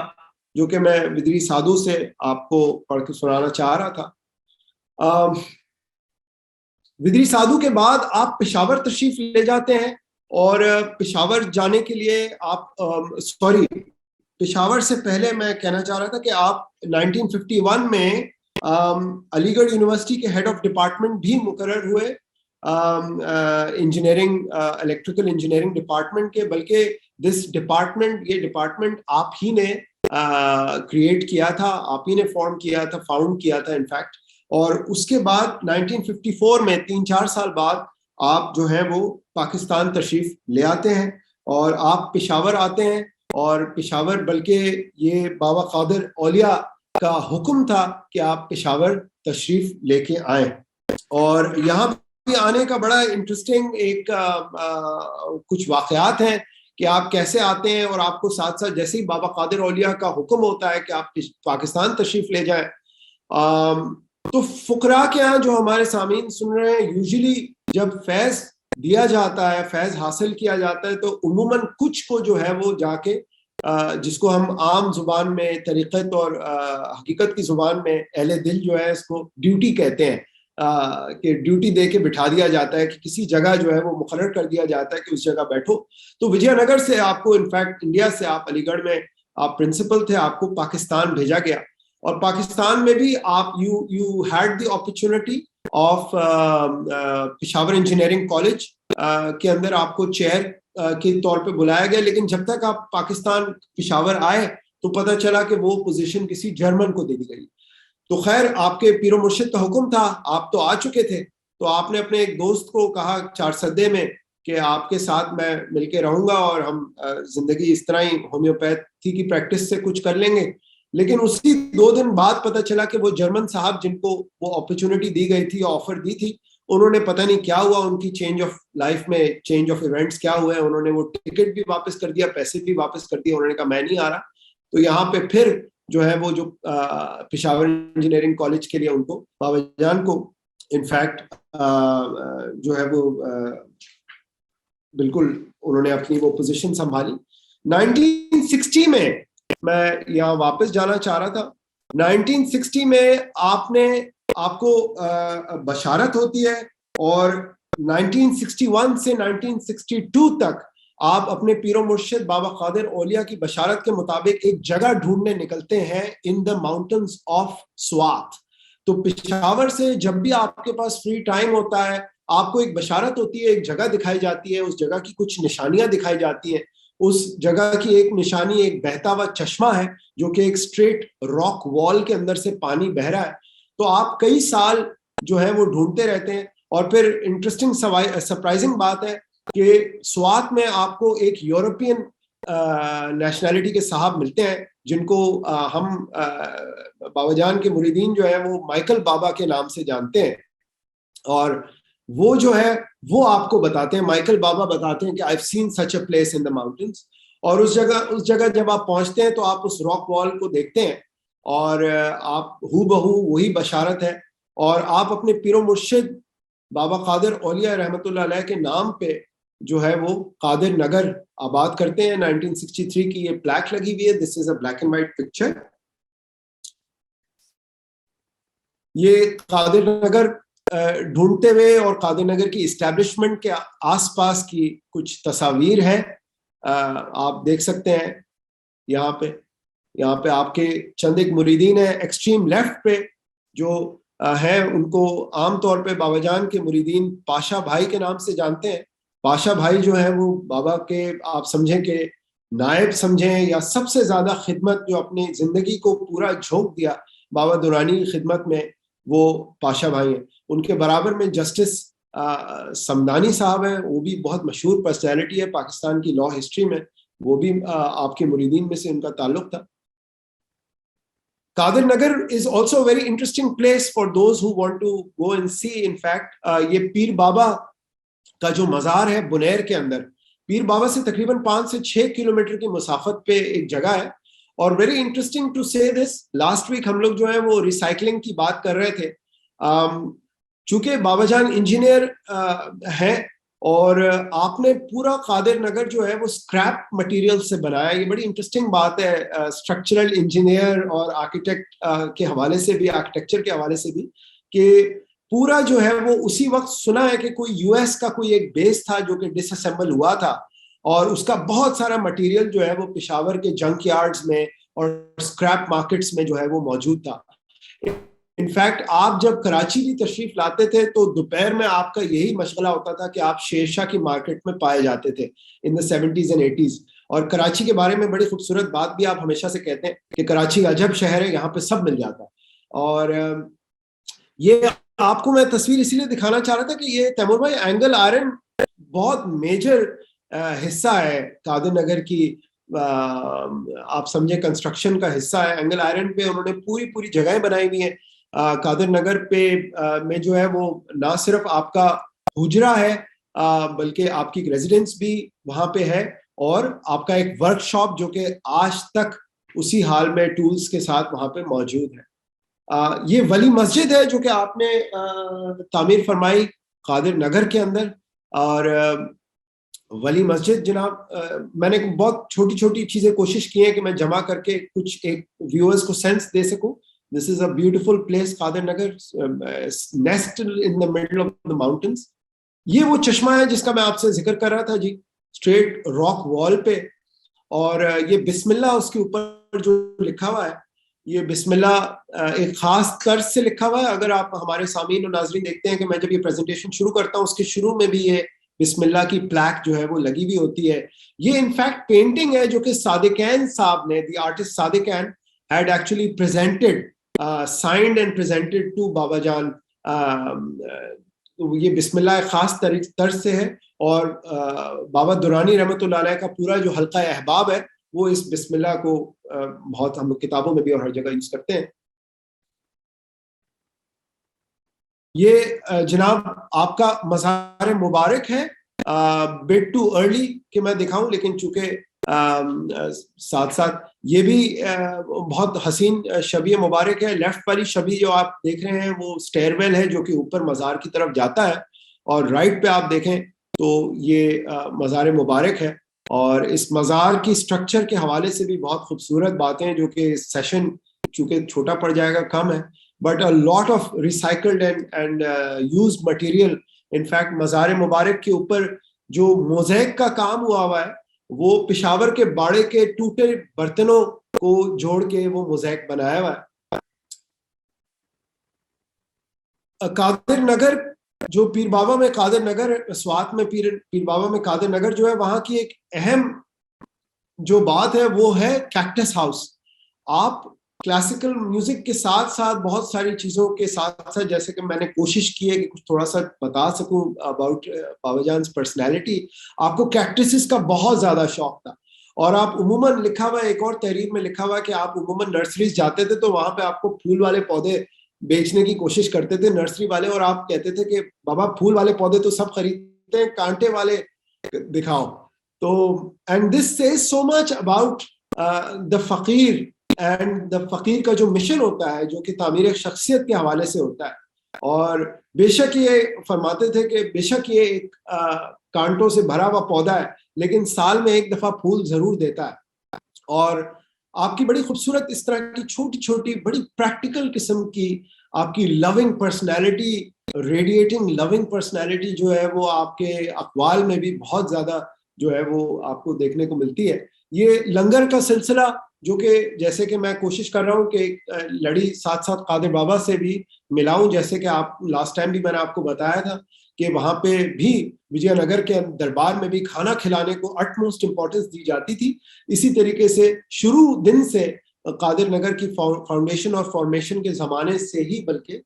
जो कि मैं विदरी साधु से आपको पढ़ के सुनाना चाह रहा था। विदरी साधु के बाद आप पेशावर तशरीफ ले जाते हैं, और पेशावर जाने के लिए आप पेशावर से पहले मैं कहना चाह रहा था कि आप 1951 में अलीगढ़ यूनिवर्सिटी के हेड ऑफ डिपार्टमेंट भी मुकर्रर हुए, इंजीनियरिंग, इलेक्ट्रिकल इंजीनियरिंग डिपार्टमेंट के। बल्कि ये डिपार्टमेंट आप ही ने क्रिएट किया था, आप ही ने फॉर्म किया था, फाउंड किया था इनफैक्ट। और उसके बाद 1954 में 3-4 साल बाद आप जो है वो पाकिस्तान तशरीफ ले आते हैं और आप पेशावर आते हैं। और पेशावर, बल्कि ये बाबा कादिर औलिया का हुक्म था कि आप पेशावर तशरीफ लेके आए। और यहाँ पे आने का बड़ा इंटरेस्टिंग एक कुछ वाकयात हैं कि आप कैसे आते हैं, और आपको साथ साथ जैसे ही बाबा कादिर औलिया का हुक्म होता है कि आप पाकिस्तान तशरीफ ले जाएं, तो फुकरा के यहाँ जो हमारे सामीन सुन रहे हैं, यूजुअली जब फैज दिया जाता है, फैज हासिल किया जाता है, तो उमूमन कुछ को जो है वो जाके जिसको हम आम जुबान में तरीक़त और हकीकत की जुबान में अहले दिल जो है इसको ड्यूटी कहते हैं, कि ड्यूटी दे के बिठा दिया जाता है कि किसी जगह जो है वो मुकर्रर कर दिया जाता है कि उस जगह बैठो। तो विजयनगर से आपको, इनफैक्ट इंडिया से, आप अलीगढ़ में आप प्रिंसिपल थे, आपको पाकिस्तान भेजा गया। और पाकिस्तान में भी आप you had the opportunity of Peshawar engineering college के अंदर आपको चेयर के तौर पे बुलाया गया। लेकिन जब तक आप पाकिस्तान पेशावर आए तो पता चला कि वो पोजीशन किसी जर्मन को दे दी गई। तो खैर, आपके पीरो मुर्शिद का हुक्म था, आप तो आ चुके थे, तो आपने अपने एक दोस्त को कहा 4 सदे में कि आपके साथ मैं मिलके रहूंगा और हम जिंदगी इस तरह ही होम्योपैथी की प्रैक्टिस से कुछ कर लेंगे। लेकिन उसी 2 दिन बाद पता चला कि वो जर्मन साहब जिनको वो अपॉर्चुनिटी दी गई थी, ऑफर दी थी, उन्होंने पता नहीं क्या हुआ, उनकी चेंज ऑफ लाइफ में चेंज ऑफ इवेंट्स क्या हुए, उन्होंने वो टिकट भी वापस कर दिया, पैसे भी वापस कर दिए। उन्होंने कहा मैं नहीं आ रहा। तो यहाँ पे फिर जो है वो जो पेशावर इंजीनियरिंग कॉलेज के लिए उनको, बाबा जान को इनफैक्ट जो है वो बिल्कुल उन्होंने अपनी वो पोजीशन संभाली। 1960 में मैं यहाँ वापस जाना चाह रहा था। 1960 में आपको बशारत होती है, और 1961 से 1962 तक आप अपने पीरो मुर्शिद बाबा कादिर औलिया की बशारत के मुताबिक एक जगह ढूंढने निकलते हैं in the mountains of Swat. तो पेशावर से जब भी आपके पास फ्री टाइम होता है, आपको एक बशारत होती है, एक जगह दिखाई जाती है, उस जगह की कुछ निशानियां दिखाई जाती हैं। उस जगह की एक निशानी एक बहता हुआ चश्मा है जो कि एक स्ट्रेट रॉक वॉल के अंदर से पानी बह रहा है। तो आप कई साल जो है वो ढूंढते रहते हैं। और फिर इंटरेस्टिंग सरप्राइजिंग बात है कि स्वात में आपको एक यूरोपियन नेशनैलिटी के साहब मिलते हैं जिनको हम बाबा जान के मुरीदीन जो है वो माइकल बाबा के नाम से जानते हैं। और वो जो है वो आपको बताते हैं, माइकल बाबा बताते हैं कि I have seen such a place in the mountains. और उस जगह जब आप पहुंचते हैं तो आप उस रॉक वॉल को देखते हैं और आप हूबहू वही बशारत है। और आप अपने पीरो मुर्शिद बाबा कादिर औलिया रहमतुल्लाह अलैह के नाम पे जो है वो कादिर नगर आबाद करते हैं। 1963 की ये प्लैक लगी हुई है। This is a black and white picture. ये कादिर नगर ढूंढते हुए और कादिर नगर की इस्टेब्लिशमेंट के आसपास की कुछ तस्वीर है, आप देख सकते हैं। यहाँ पे आपके चंद एक मुरीदीन है एक्सट्रीम लेफ्ट पे जो हैं, उनको आमतौर पे बाबा जान के मुरीदीन पाशा भाई के नाम से जानते हैं। पाशा भाई जो है वो बाबा के आप समझें कि नायब समझें या सबसे ज्यादा खिदमत जो अपनी जिंदगी को पूरा झोंक दिया बाबा दुरानी की खिदमत में, वो पाशा भाई हैं। उनके बराबर में जस्टिस समदानी साहब हैं, वो भी बहुत मशहूर पर्सनैलिटी है पाकिस्तान की लॉ हिस्ट्री में, वो भी आपके मुरीदीन में से उनका ताल्लुक था। कादिर नगर is also a very interesting place for those who want to go and see. In fact, ये पीर बाबा का जो मज़ार है बुनैर के अंदर, पीर बाबा से तकरीबन 5 से 6 किलोमीटर की मुसाफत पे एक जगह है। और वेरी इंटरेस्टिंग टू से दिस, लास्ट वीक हम लोग जो है वो रिसाइकलिंग की बात कर रहे थे। चूंकि बाबा जान इंजीनियर हैं और आपने पूरा कादिर नगर जो है वो स्क्रैप मटेरियल से बनाया, ये बड़ी इंटरेस्टिंग बात है स्ट्रक्चरल इंजीनियर और आर्किटेक्ट के हवाले से भी, आर्किटेक्चर के हवाले से भी, कि पूरा जो है वो उसी वक्त सुना है कि कोई यूएस का कोई एक बेस था जो कि डिसअसेंबल हुआ था और उसका बहुत सारा मटेरियल जो है वो पेशावर के जंक यार्ड्स में और स्क्रैप मार्केट्स में जो है वो मौजूद था। इनफैक्ट आप जब कराची भी तशरीफ लाते थे तो दोपहर में आपका यही मशगला होता था कि आप शेरशाह की मार्केट में पाए जाते थे in the 70s and 80s। और कराची के बारे में बड़ी खूबसूरत बात भी आप हमेशा से कहते हैं कि कराची अजब शहर है, यहाँ पे सब मिल जाता है। और ये आपको मैं तस्वीर इसीलिए दिखाना चाह रहा था कि ये तैमूर भाई एंगल आयरन बहुत मेजर हिस्सा है कादिर नगर की, आप समझे कंस्ट्रक्शन का हिस्सा है। एंगल आयरन पे उन्होंने पूरी पूरी जगहें बनाई हुई हैं। कादिर नगर पे में जो है वो ना सिर्फ आपका हुजरा है बल्कि आपकी रेजिडेंस भी वहां पे है और आपका एक वर्कशॉप जो कि आज तक उसी हाल में टूल्स के साथ वहां पे मौजूद है। ये वली मस्जिद है जो कि आपने तामीर फरमाई कादिर नगर के अंदर। और वली मस्जिद जनाब, मैंने बहुत छोटी छोटी चीजें कोशिश की हैं कि मैं जमा करके कुछ एक व्यूअर्स को सेंस दे सकूं। This is a beautiful place Kadir Nagar, nested in the middle of the mountains. ये वो चश्मा है जिसका मैं आपसे जिक्र कर रहा था जी, स्ट्रेट रॉक वॉल पे। और ये बिस्मिल्लाह उसके ऊपर जो लिखा हुआ है, ये बिस्मिल्लाह एक खास तर्ज से लिखा हुआ है। अगर आप हमारे सामीन और नाजरीन देखते हैं कि मैं जब ये प्रेजेंटेशन शुरू करता हूँ उसके शुरू में भी ये बिस्मिल्लाह की प्लैक जो है वो लगी हुई होती है। ये इनफैक्ट पेंटिंग है जो कि सादिकैन साहब ने, the artist Sadequain had actually presented, signed and presented to Baba Jan. ये बिस्मिल्लाह एक खास तर्ज से है और बाबा दुरानी रहमतुल्लाह अलैह का पूरा जो हल्का अहबाब है वो इस बिस्मिल्लाह को बहुत हम लोग किताबों में भी और हर जगह यूज करते हैं। ये जनाब आपका मज़ार मुबारक है, बिट टू अर्ली कि मैं दिखाऊं, लेकिन चूंकि साथ साथ ये भी बहुत हसीन शबी मुबारक है। लेफ्ट वाली शबी जो आप देख रहे हैं वो स्टेयरवेल है जो कि ऊपर मज़ार की तरफ जाता है, और राइट पे आप देखें तो ये मज़ार मुबारक है। और इस मज़ार की स्ट्रक्चर के हवाले से भी बहुत खूबसूरत बातें, जो कि सेशन चूंकि छोटा पड़ जाएगा कम है, but a lot of recycled and used material. In fact मज़ार मुबारक के ऊपर जो मोज़ेक का काम हुआ है वो पेशावर के बाड़े के टूटे बर्तनों को जोड़ के वो मोज़ेक बनाया हुआ है। कादिर नगर जो पीर बाबा में कादिर नगर, स्वात में पीर बाबा में कादिर नगर जो है, वहां की एक अहम जो बात है वो है कैक्टस हाउस। आप क्लासिकल म्यूजिक के साथ साथ बहुत सारी चीजों के साथ साथ, जैसे कि मैंने कोशिश की है कि कुछ थोड़ा सा बता सकूं अबाउट बाबा जान पर्सनैलिटी, आपको कैक्टसेस का बहुत ज्यादा शौक था। और आप उमूमन, लिखा हुआ एक और तहरीर में लिखा हुआ कि आप उमूमन नर्सरीज जाते थे तो वहां पे आपको फूल वाले पौधे बेचने की कोशिश करते थे नर्सरी वाले, और आप कहते थे कि बाबा फूल वाले पौधे तो सब खरीदते हैं, कांटे वाले दिखाओ। तो and this says so much about the फकीर एंड द फकीर का जो मिशन होता है, जो कि तामीर शख्सियत के हवाले से होता है। और बेशक ये फरमाते थे कि बेशक ये एक कांटों से भरा हुआ पौधा है लेकिन साल में एक दफा फूल जरूर देता है। और आपकी बड़ी खूबसूरत इस तरह की छोटी छोटी बड़ी प्रैक्टिकल किस्म की आपकी loving personality, radiating loving personality जो है वो आपके अक़वाल में भी बहुत ज्यादा जो है वो आपको देखने को मिलती है। ये लंगर का सिलसिला जो कि जैसे कि मैं कोशिश कर रहा हूँ कि लड़ी साथ साथ कादिर बाबा से भी मिलाऊं, जैसे कि आप लास्ट टाइम भी मैंने आपको बताया था कि वहां पे भी विजयनगर के दरबार में भी खाना खिलाने को अटमोस्ट इंपॉर्टेंस दी जाती थी। इसी तरीके से शुरू दिन से कादिर नगर की फाउंडेशन और फॉर्मेशन के जमाने से ही बल्कि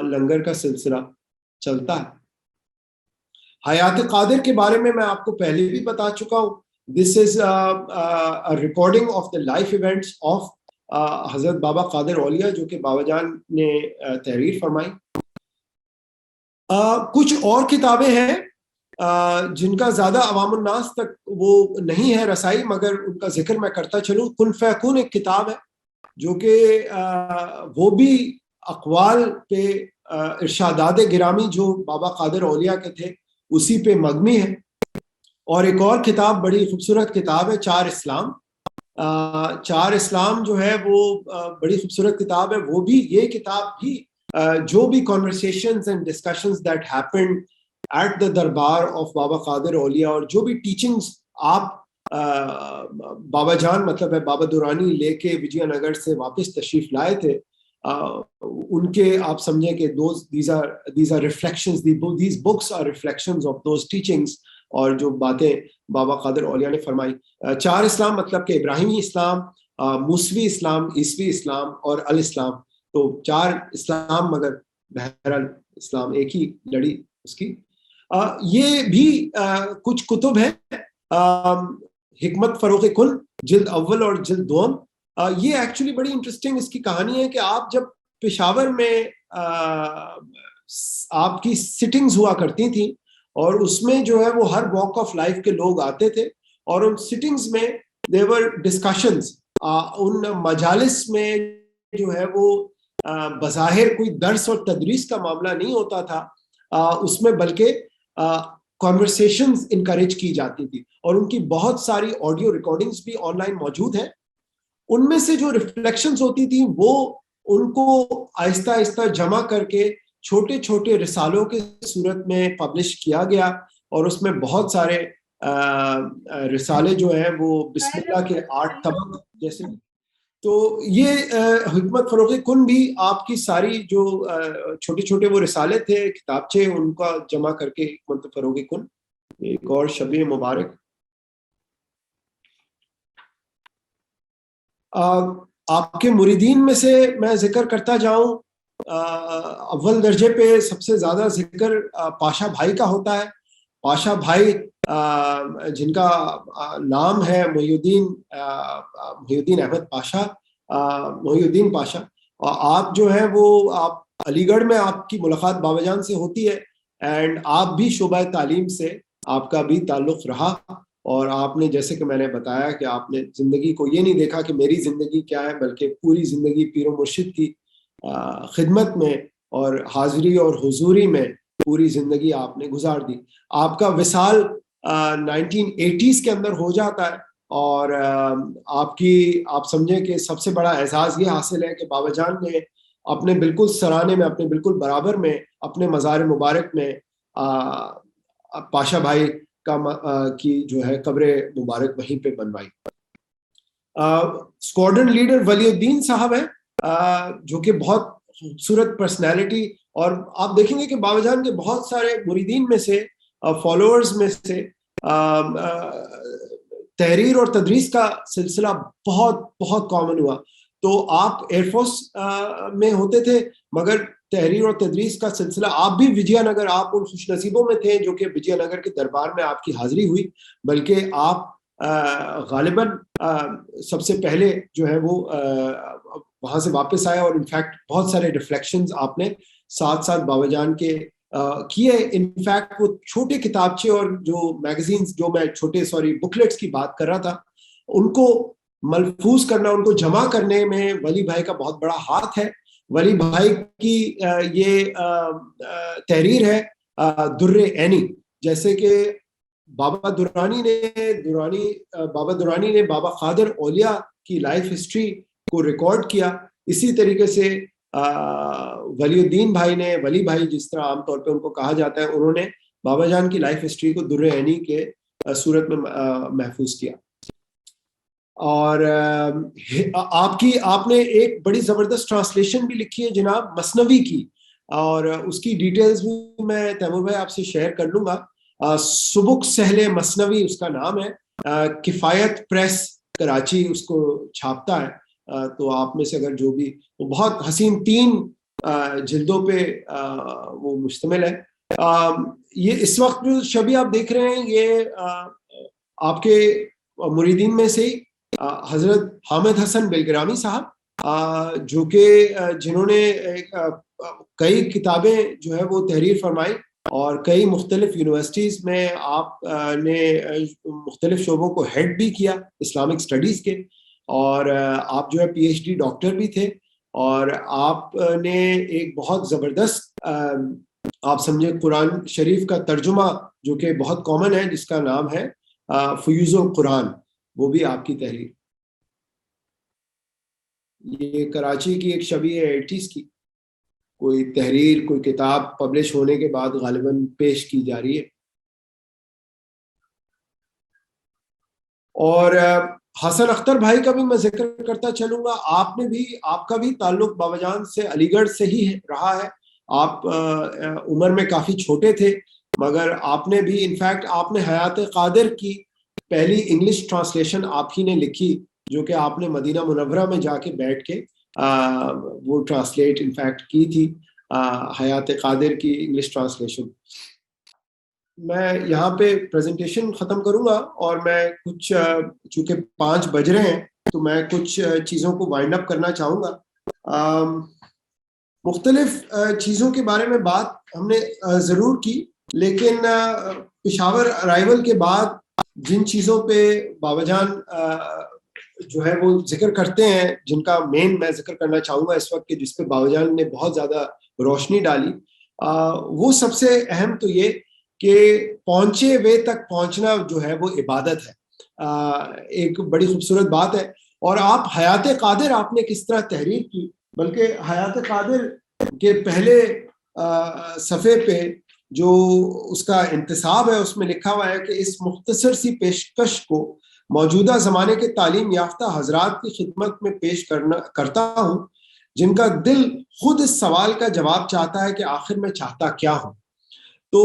लंगर का सिलसिला चलता है। हयात कादिर के बारे में मैं आपको पहले भी बता चुका हूँ। This is recording of the life events of हजरत बाबा कादिर औलिया, जो कि बाबा जान ने तहरीर फरमाई। कुछ और किताबें हैं जिनका ज्यादा अवामुन्नास तक वो नहीं है रसाई, मगर उनका जिक्र मैं करता चलूं। कुन फयकून एक किताब है जो कि वो भी अक़वाल पे इरशादात गिरामी जो बाबा कादिर औलिया के थे उसी पे मबनी है। और एक और किताब बड़ी खूबसूरत किताब है, चार इस्लाम। चार इस्लाम जो है वो बड़ी खूबसूरत किताब है। वो भी, ये किताब भी जो भी conversations and discussions that happened at the दरबार ऑफ बाबा कादिर औलिया, और जो भी टीचिंग्स आप बाबा जान मतलब है बाबा दुरानी लेके विजयनगर से वापस तशरीफ लाए थे, उनके आप समझे कि these are reflections, these books are reflections of those teachings, और जो बातें बाबा कादिर औलिया ने फरमाई। चार इस्लाम मतलब कि इब्राहिमी इस्लाम, मूसवी इस्लाम, ईसवी इस्लाम और अल इस्लाम। तो चार इस्लाम मगर बहरहाल इस्लाम एक ही लड़ी उसकी। ये भी कुछ कुतुब है, हिकमत फरोग़ कुल जिल्द अव्वल और जिल्द दोम। ये एक्चुअली बड़ी इंटरेस्टिंग इसकी कहानी है कि आप जब पेशावर में आपकी सिटिंग्स हुआ करती थी, और उसमें जो है वो हर वॉक ऑफ लाइफ के लोग आते थे, और उन सिटिंग्स में देवर डिस्कशंस। उन मजालिस में जो है वो बज़ाहिर कोई दर्स और तदरीस का मामला नहीं होता था, उसमें बल्कि कॉन्वर्सेशंस इनकरेज की जाती थी, और उनकी बहुत सारी ऑडियो रिकॉर्डिंग्स भी ऑनलाइन मौजूद है। उनमें से जो रिफ्लेक्शंस होती थी वो उनको आहिस्ता आहिस्ता जमा करके छोटे छोटे रिसालों के सूरत में पब्लिश किया गया, और उसमें बहुत सारे रिसाले जो है वो बिस्मिल्लाह के 8 तबक जैसे। तो ये हिकमत फरोग़ कुन भी आपकी सारी जो छोटे छोटे वो रिसाले थे, किताबचे, उनका जमा करके हिकमत फरोग़ कुन। एक और शबीह मुबारक। आपके मुरीदीन में से मैं जिक्र करता जाऊं, अव्वल दर्जे पे सबसे ज्यादा जिक्र पाशा भाई का होता है। पाशा भाई जिनका नाम है मोहिउद्दीन अहमद पाशा, मोहिउद्दीन पाशा। और आप जो है वो आप अलीगढ़ में आपकी मुलाकात बाबा जान से होती है, एंड आप भी शोबा तालीम से आपका भी ताल्लुक रहा। और आपने, जैसे कि मैंने बताया, कि आपने जिंदगी को ये नहीं देखा कि मेरी जिंदगी क्या है, बल्कि पूरी जिंदगी पीर मुर्शिद की खिदमत में और हाजिरी और हुजूरी में पूरी जिंदगी आपने गुजार दी। आपका विसाल 1980s के अंदर हो जाता है, और आप समझे कि सबसे बड़ा एजाज ये हासिल है कि बाबा जान ने अपने बिल्कुल सराने में, अपने बिल्कुल बराबर में, अपने मज़ार मुबारक में पाशा भाई की जो है कब्र मुबारक वहीं पे बनवाई। स्क्वाड्रन लीडर वलीउद्दीन साहब है, जो कि बहुत खूबसूरत पर्सनैलिटी। और आप देखेंगे कि बाबा जान के बहुत सारे मुरीदीन में से, फॉलोअर्स में से तहरीर और तदरीस का सिलसिला बहुत बहुत कॉमन हुआ। तो आप एयरफोर्स में होते थे, मगर तहरीर और तदरीस का सिलसिला, आप भी विजयनगर, आप उन खुशनसीबों में थे जो कि विजयनगर के दरबार में आपकी हाजिरी हुई, बल्कि आप गालिबन सबसे पहले जो है वो वहां से वापस आए, और इनफैक्ट बहुत सारे रिफ्लेक्शंस आपने साथ साथ बाबा जान के किए। इनफैक्ट वो छोटे किताबचे और जो मैगजीन्स, जो मैं बुकलेट्स की बात कर रहा था, उनको मलफूज करना, उनको जमा करने में वली भाई का बहुत बड़ा हाथ है। वली भाई की ये तहरीर है दुर्रे ऐनी, जैसे कि बाबा दुरानी ने बाबा कादिर औलिया की लाइफ हिस्ट्री को रिकॉर्ड किया। इसी तरीके से वलीउद्दीन भाई ने, वली भाई जिस तरह आमतौर पे उनको कहा जाता है, उन्होंने बाबा जान की लाइफ हिस्ट्री को दुर्रे ऐनी के सूरत में महफूज किया। और आपने एक बड़ी जबरदस्त ट्रांसलेशन भी लिखी है जनाब मसनवी की, और उसकी डिटेल्स भी मैं तैमूर भाई आपसे शेयर कर लूंगा। सुबुक सहले मसनवी उसका नाम है। किफायत प्रेस कराची उसको छापता है। तो आप में से अगर जो भी, वो बहुत हसीन 3 जिल्दों पे वो मुश्तमिल है। ये इस वक्त जो छवि आप देख रहे हैं ये आपके मुरीदीन में से ही हजरत हामिद हसन बिलग्रामी साहब, जो कि जिन्होंने कई किताबें जो है वो तहरीर फरमाई और कई मुख्तलिफ यूनिवर्सिटीज में आपने मुख्तलिफ शोबों को हेड भी किया इस्लामिक स्टडीज के, और आप जो है PhD डॉक्टर भी थे। और आपने एक बहुत ज़बरदस्त आप समझे कुरान शरीफ का तर्जुमा जो कि बहुत कॉमन है, जिसका नाम है फयूज़ुल कुरान, वो भी आपकी तहरीर। ये कराची की एक छवि है 80s की, कोई तहरीर कोई किताब पब्लिश होने के बाद गालिबन पेश की जा रही है। और हसन अख्तर भाई का भी मैं जिक्र करता चलूंगा। आपने भी, आपका भी ताल्लुक बाबाजान से अलीगढ़ से ही रहा है। आप उम्र में काफी छोटे थे, मगर आपने भी, इनफैक्ट आपने हयात कादिर की पहली इंग्लिश ट्रांसलेशन आप ही ने लिखी, जो कि आपने मदीना मुनव्वरा में जाके बैठ के वो ट्रांसलेट इनफैक्ट की थी, हयात कादिर की इंग्लिश ट्रांसलेशन। मैं यहाँ पे प्रेजेंटेशन खत्म करूंगा और मैं कुछ, चूंकि 5 बज रहे हैं, तो मैं कुछ चीज़ों को वाइंड अप करना चाहूँगा। मुख्तलिफ चीज़ों के बारे में बात हमने ज़रूर की, लेकिन पेशावर अराइवल के बाद जिन चीज़ों पे बाबाजान जो है वो जिक्र करते हैं, जिनका मेन मैं जिक्र करना चाहूँगा इस वक्त, जिस पे बाबाजान ने बहुत ज़्यादा रोशनी डाली, वो सबसे अहम तो ये कि पहुंचे वे तक पहुंचना जो है वो इबादत है। एक बड़ी खूबसूरत बात है। और आप हयात कादिर आपने किस तरह तहरीर की, बल्कि हयात कादिर के पहले सफ़े पे जो उसका इंतसाब है उसमें लिखा हुआ है कि इस मुख्तसर सी पेशकश को मौजूदा ज़माने के तालीम याफ्ता हजरात की खिदमत में पेश करता हूँ, जिनका दिल खुद इस सवाल का जवाब चाहता है कि आखिर मैं चाहता क्या हूँ। तो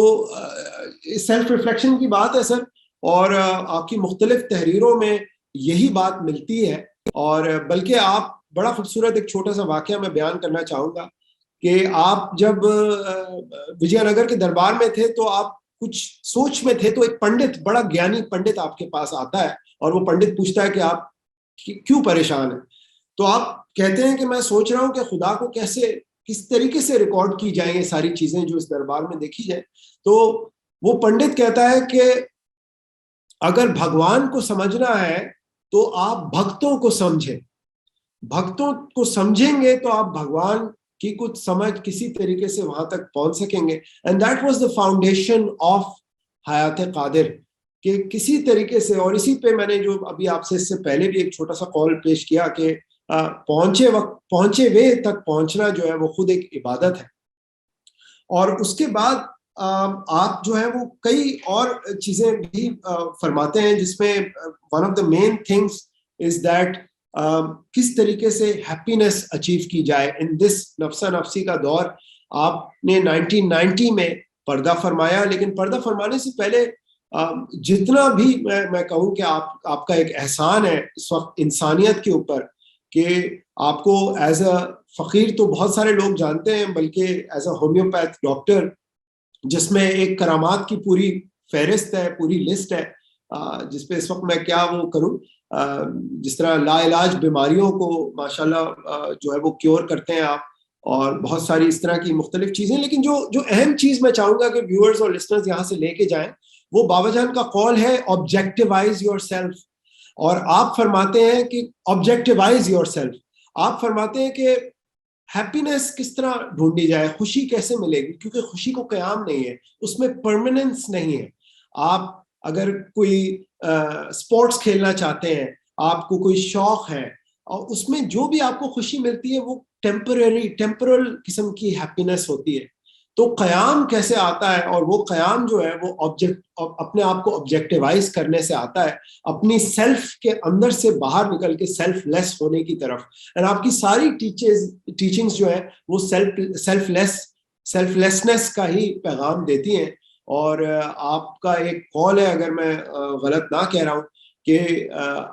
सेल्फ रिफ्लेक्शन की बात है सर, और आपकी मुख्तलिफ तहरीरों में यही बात मिलती है। और बल्कि आप, बड़ा खूबसूरत एक छोटा सा वाकया मैं बयान करना चाहूँगा कि आप जब विजयनगर के दरबार में थे तो आप कुछ सोच में थे, तो एक पंडित, बड़ा ज्ञानी पंडित आपके पास आता है और वो पंडित पूछता है कि आप क्यों परेशान हैं। तो आप कहते हैं कि मैं सोच रहा हूँ कि खुदा को कैसे, किस तरीके से रिकॉर्ड की जाए ये सारी चीजें जो इस दरबार में देखी जाए। तो वो पंडित कहता है कि अगर भगवान को समझना है तो आप भक्तों को समझें, भक्तों को समझेंगे तो आप भगवान की कुछ समझ किसी तरीके से वहां तक पहुंच सकेंगे। And that was the foundation of Hayat Qadir, कि किसी तरीके से, और इसी पे मैंने जो अभी आपसे इससे पहले भी एक छोटा सा कॉल पेश किया कि पहुंचे वे तक पहुंचना जो है वो खुद एक इबादत है। और उसके बाद आप जो है वो कई और चीजें भी फरमाते हैं, जिसमें one of the main things is that किस तरीके से हैप्पीनेस अचीव की जाए इन दिस नफ्सा नफ्सी का दौर। आपने 1990 में पर्दा फरमाया, लेकिन पर्दा फरमाने से पहले जितना भी मैं कहूँ कि आपका एक एहसान है इस वक्त इंसानियत के ऊपर, कि आपको एज अ फकीर तो बहुत सारे लोग जानते हैं, बल्कि एज अ होम्योपैथ डॉक्टर, जिसमें एक करामात की पूरी फहरिस्त है, पूरी लिस्ट है, जिसपे इस वक्त मैं क्या वो करूं, जिस तरह लाइलाज बीमारियों को माशाल्लाह जो है वो क्योर करते हैं आप, और बहुत सारी इस तरह की मुख्तलिफ चीजें। लेकिन जो जो अहम चीज मैं चाहूंगा कि व्यूअर्स और लिसनर्स यहाँ से लेके जाएं, वो बाबाजान का कॉल है ऑब्जेक्टिवाइज योर सेल्फ। और आप फरमाते हैं कि ऑब्जेक्टिवाइज योर सेल्फ, आप फरमाते हैं कि हैप्पीनेस किस तरह ढूंढी जाए, खुशी कैसे मिलेगी, क्योंकि खुशी को कयाम नहीं है, उसमें परमानेंस नहीं है। आप अगर कोई स्पोर्ट्स खेलना चाहते हैं, आपको कोई शौक है, और उसमें जो भी आपको खुशी मिलती है वो टेम्परल किस्म की हैप्पीनेस होती है। तो कयाम कैसे आता है, और वो कयाम जो है वो अपने आप को ऑब्जेक्टिवाइज करने से आता है, अपनी सेल्फ के अंदर से बाहर निकल के सेल्फलेस होने की तरफ। और आपकी सारी टीचिंग्स जो है वो सेल्फलेस सेल्फलेसनेस का ही पैगाम देती हैं। और आपका एक कॉल है, अगर मैं गलत ना कह रहा हूँ, कि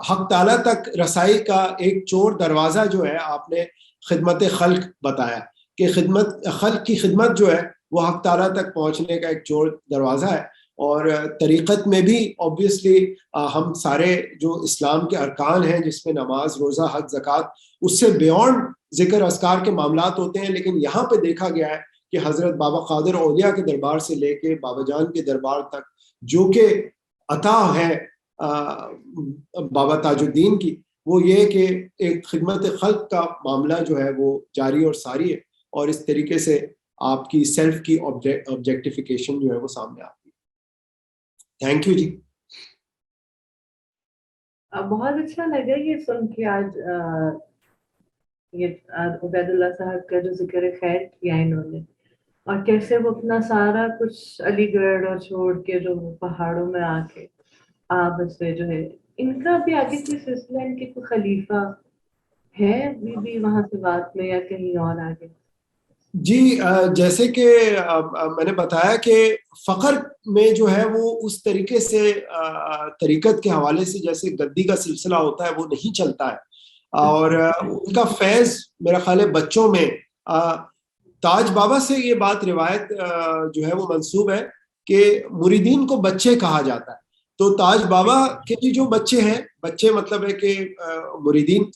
हक ताला तक रसाई का एक चोर दरवाज़ा जो है आपने खिदमत खल्क बताया, कि खिदमत खल्क की खिदमत जो है वो हक ताला तक पहुँचने का एक चोर दरवाज़ा है। और तरीक़त में भी ऑब्वियसली हम सारे जो इस्लाम के अरकान हैं, जिसमें नमाज, रोज़ा, हज, ज़कात, उससे बियॉन्ड ज़िक्र अस्कार के मामलात होते हैं। लेकिन यहाँ पे देखा गया है कि हज़रत बाबा क़ादिर औलिया के दरबार से लेके बाबा जान के दरबार तक जो कि अता है बाबा ताजुद्दीन की, वो ये कि एक खिदमत खल्क का मामला जो है वो जारी और सारी है। और इस तरीके से आपकी सेल्फ की ऑब्जेक्टिफिकेशन जो है वो सामने आती है। थैंक यू जी। बहुत अच्छा लगा ये सुन के आज ये उबैदुल्लाह साहब का जो जिक्र खैर किया इन्होंने, और कैसे वो अपना सारा कुछ अलीगढ़ और छोड़ के जो पहाड़ों में आके बसे जो है। इनका भी आगे कोई सिलसिला, इनके कोई खलीफा है भी वहां से बात में या कहीं और आगे? जी, जैसे कि मैंने बताया कि फ़ख्र में जो है वो उस तरीके से तरीक़त के हवाले से जैसे गद्दी का सिलसिला होता है वो नहीं चलता है। और उनका फैज़ मेरा ख्याल है बच्चों में, ताज बाबा से ये बात रिवायत जो है वो मंसूब है कि मुरीदीन को बच्चे कहा जाता है। तो ताज बाबा के भी जो बच्चे हैं, बच्चे मतलब है कि मुरीदीन,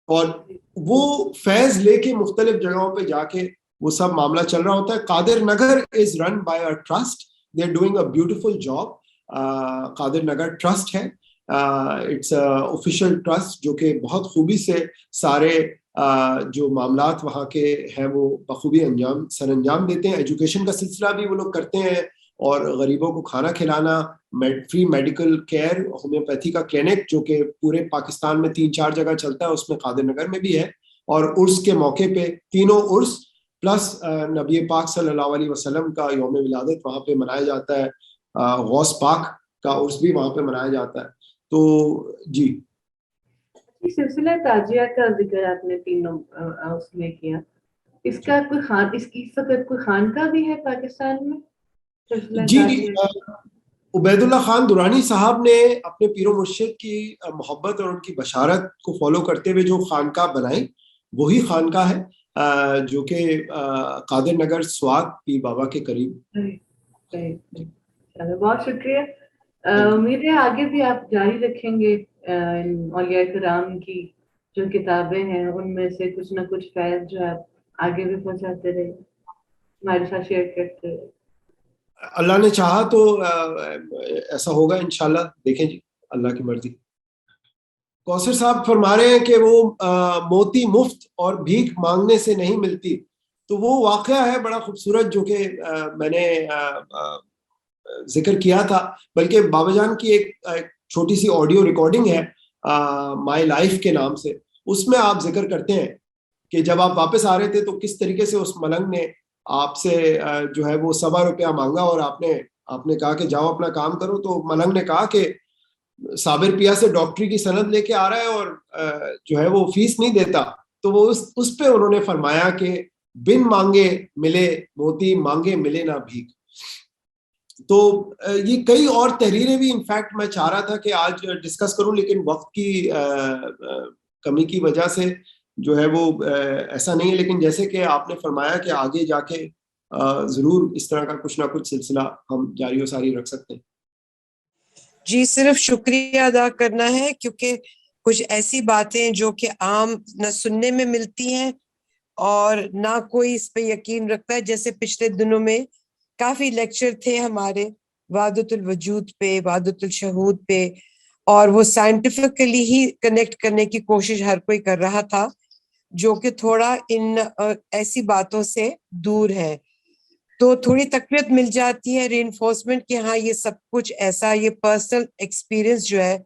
और वो फैज़ लेके मुख्तलिफ जगहों पे जाके वो सब मामला चल रहा होता है। Qadir Nagar is run by a trust, they are doing a beautiful job. Qadir Nagar trust है, इट्स अ ऑफिशियल ट्रस्ट जो कि बहुत खूबी से सारे जो मामलात वहाँ के हैं वो बखूबी सर अंजाम देते हैं। एजुकेशन का सिलसिला भी वो लोग करते हैं, और गरीबों को खाना खिलाना, फ्री मेडिकल केयर, होम्योपैथी का क्लिनिक जो कि पूरे पाकिस्तान में 3-4 जगह चलता है, उसमें कादिर नगर में भी है। और उर्स के मौके पे तीनों उर्स प्लस नबी पाक सल्लल्लाहु अलैहि वसल्लम का यौम विलादत वहाँ पे मनाया जाता है। गौस पाक का उर्स भी वहाँ पे मनाया जाता है। तो जी, सिलसिला ताजिया का जिक्र आपने तीनों उसमें किया, इसका कोई इसकी इस वक्त कोई खानका भी है पाकिस्तान में? जी, उबैदुल्ला खान दुरानी साहब ने अपने पीरो मुर्शिद की मोहब्बत और उनकी बशारत को फॉलो करते हुए जो खानका बनाई, वही खानका है जो कि कादिर नगर स्वात पीर बाबा के करीब। बहुत शुक्रिया। उम्मीद है आगे भी आप जारी रखेंगे औलिया किराम की जो किताबें हैं उनमें से कुछ ना कुछ फैज़ जो आप आगे भी पहुंचाते रहे, हमारे साथ शेयर करते रहे। अल्लाह ने चाहा तो ऐसा होगा इंशाल्लाह, देखें जी, अल्लाह की मर्जी। कौसर साहब फरमा रहे हैं कि वो मोती मुफ्त और भीख मांगने से नहीं मिलती। तो वो वाकया है बड़ा खूबसूरत जो कि मैंने जिक्र किया था, बल्कि बाबा जान की एक छोटी सी ऑडियो रिकॉर्डिंग है माय लाइफ के नाम से। उसमें आप जिक्र करते हैं कि जब आप वापस आ रहे थे तो किस तरीके से उस मलंग ने आपसे जो है वो ₹1.25 मांगा, और आपने कहा कि जाओ अपना काम करो। तो मलंग ने कहा कि साबिर पिया से डॉक्टरी की सनद लेके आ रहा है और जो है वो फीस नहीं देता। तो वो उस पे उन्होंने फरमाया कि बिन मांगे मिले मोती, मांगे मिले ना भीख। तो ये कई और तहरीरें भी इनफैक्ट मैं चाह रहा था कि आज डिस्कस करूं, लेकिन वक्त की कमी की वजह से जो है वो ऐसा नहीं है। लेकिन जैसे कि आपने फरमाया कि आगे जाके जरूर इस तरह का कुछ ना कुछ सिलसिला हम जारी और सारी रख सकते हैं। जी, सिर्फ शुक्रिया अदा करना है, क्योंकि कुछ ऐसी बातें जो कि आम न सुनने में मिलती हैं और ना कोई इस पे यकीन रखता है। जैसे पिछले दिनों में काफी लेक्चर थे हमारे वहदतुल वजूद पे, वहदतुल शहूद पे, और वो साइंटिफिकली ही कनेक्ट करने की कोशिश हर कोई कर रहा था, जो कि थोड़ा इन ऐसी बातों से दूर है। तो थोड़ी तकवीत मिल जाती है, रीइंफोर्समेंट कि हाँ ये सब कुछ ऐसा, ये पर्सनल एक्सपीरियंस जो है,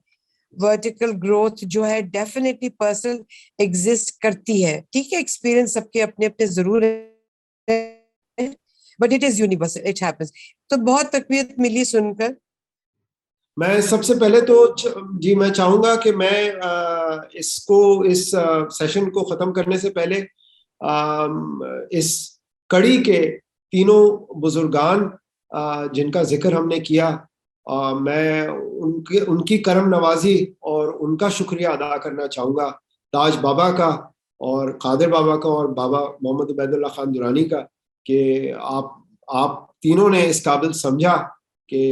वर्टिकल ग्रोथ जो है डेफिनेटली पर्सनल एग्जिस्ट करती है। ठीक है, एक्सपीरियंस सबके अपने अपने जरूर है, but it is universal, it happens. तो बहुत तकवीत मिली सुनकर। मैं सबसे पहले तो जी मैं चाहूंगा कि मैं इस सेशन को खत्म करने से पहले इस कड़ी के तीनों बुजुर्गान जिनका जिक्र हमने किया, मैं उनकी करम नवाजी और उनका शुक्रिया अदा करना चाहूँगा, ताज बाबा का और कादिर बाबा का और बाबा मोहम्मद उबैदुल्लाह खान दुरानी का, कि आप तीनों ने इस काबिल समझा कि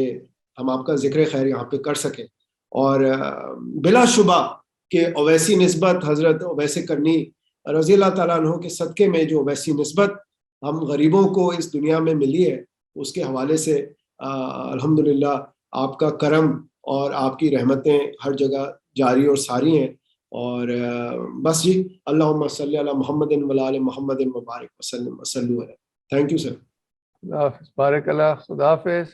हम आपका जिक्र खैर यहाँ पे कर सकें। और बिलाशुबा कि ओवैसी निस्बत हज़रत ओवैस करनी रज़ी अल्लाह ताला अन्हु के सदक़े में जो ओवैसी निस्बत हम गरीबों को इस दुनिया में मिली है, उसके हवाले से अल्हम्दुलिल्लाह आपका करम और आपकी रहमतें हर जगह जारी और सारी हैं। और बस जी, अल्लाहुम्मा सल्ली अला मुहम्मदिन व आले मुहम्मदिन व बारिक वसल्लम वसल्लु अलैहि। Thank you sir. खुदा हाफिज़, बारक अल्लाह, खुदा हाफिज़।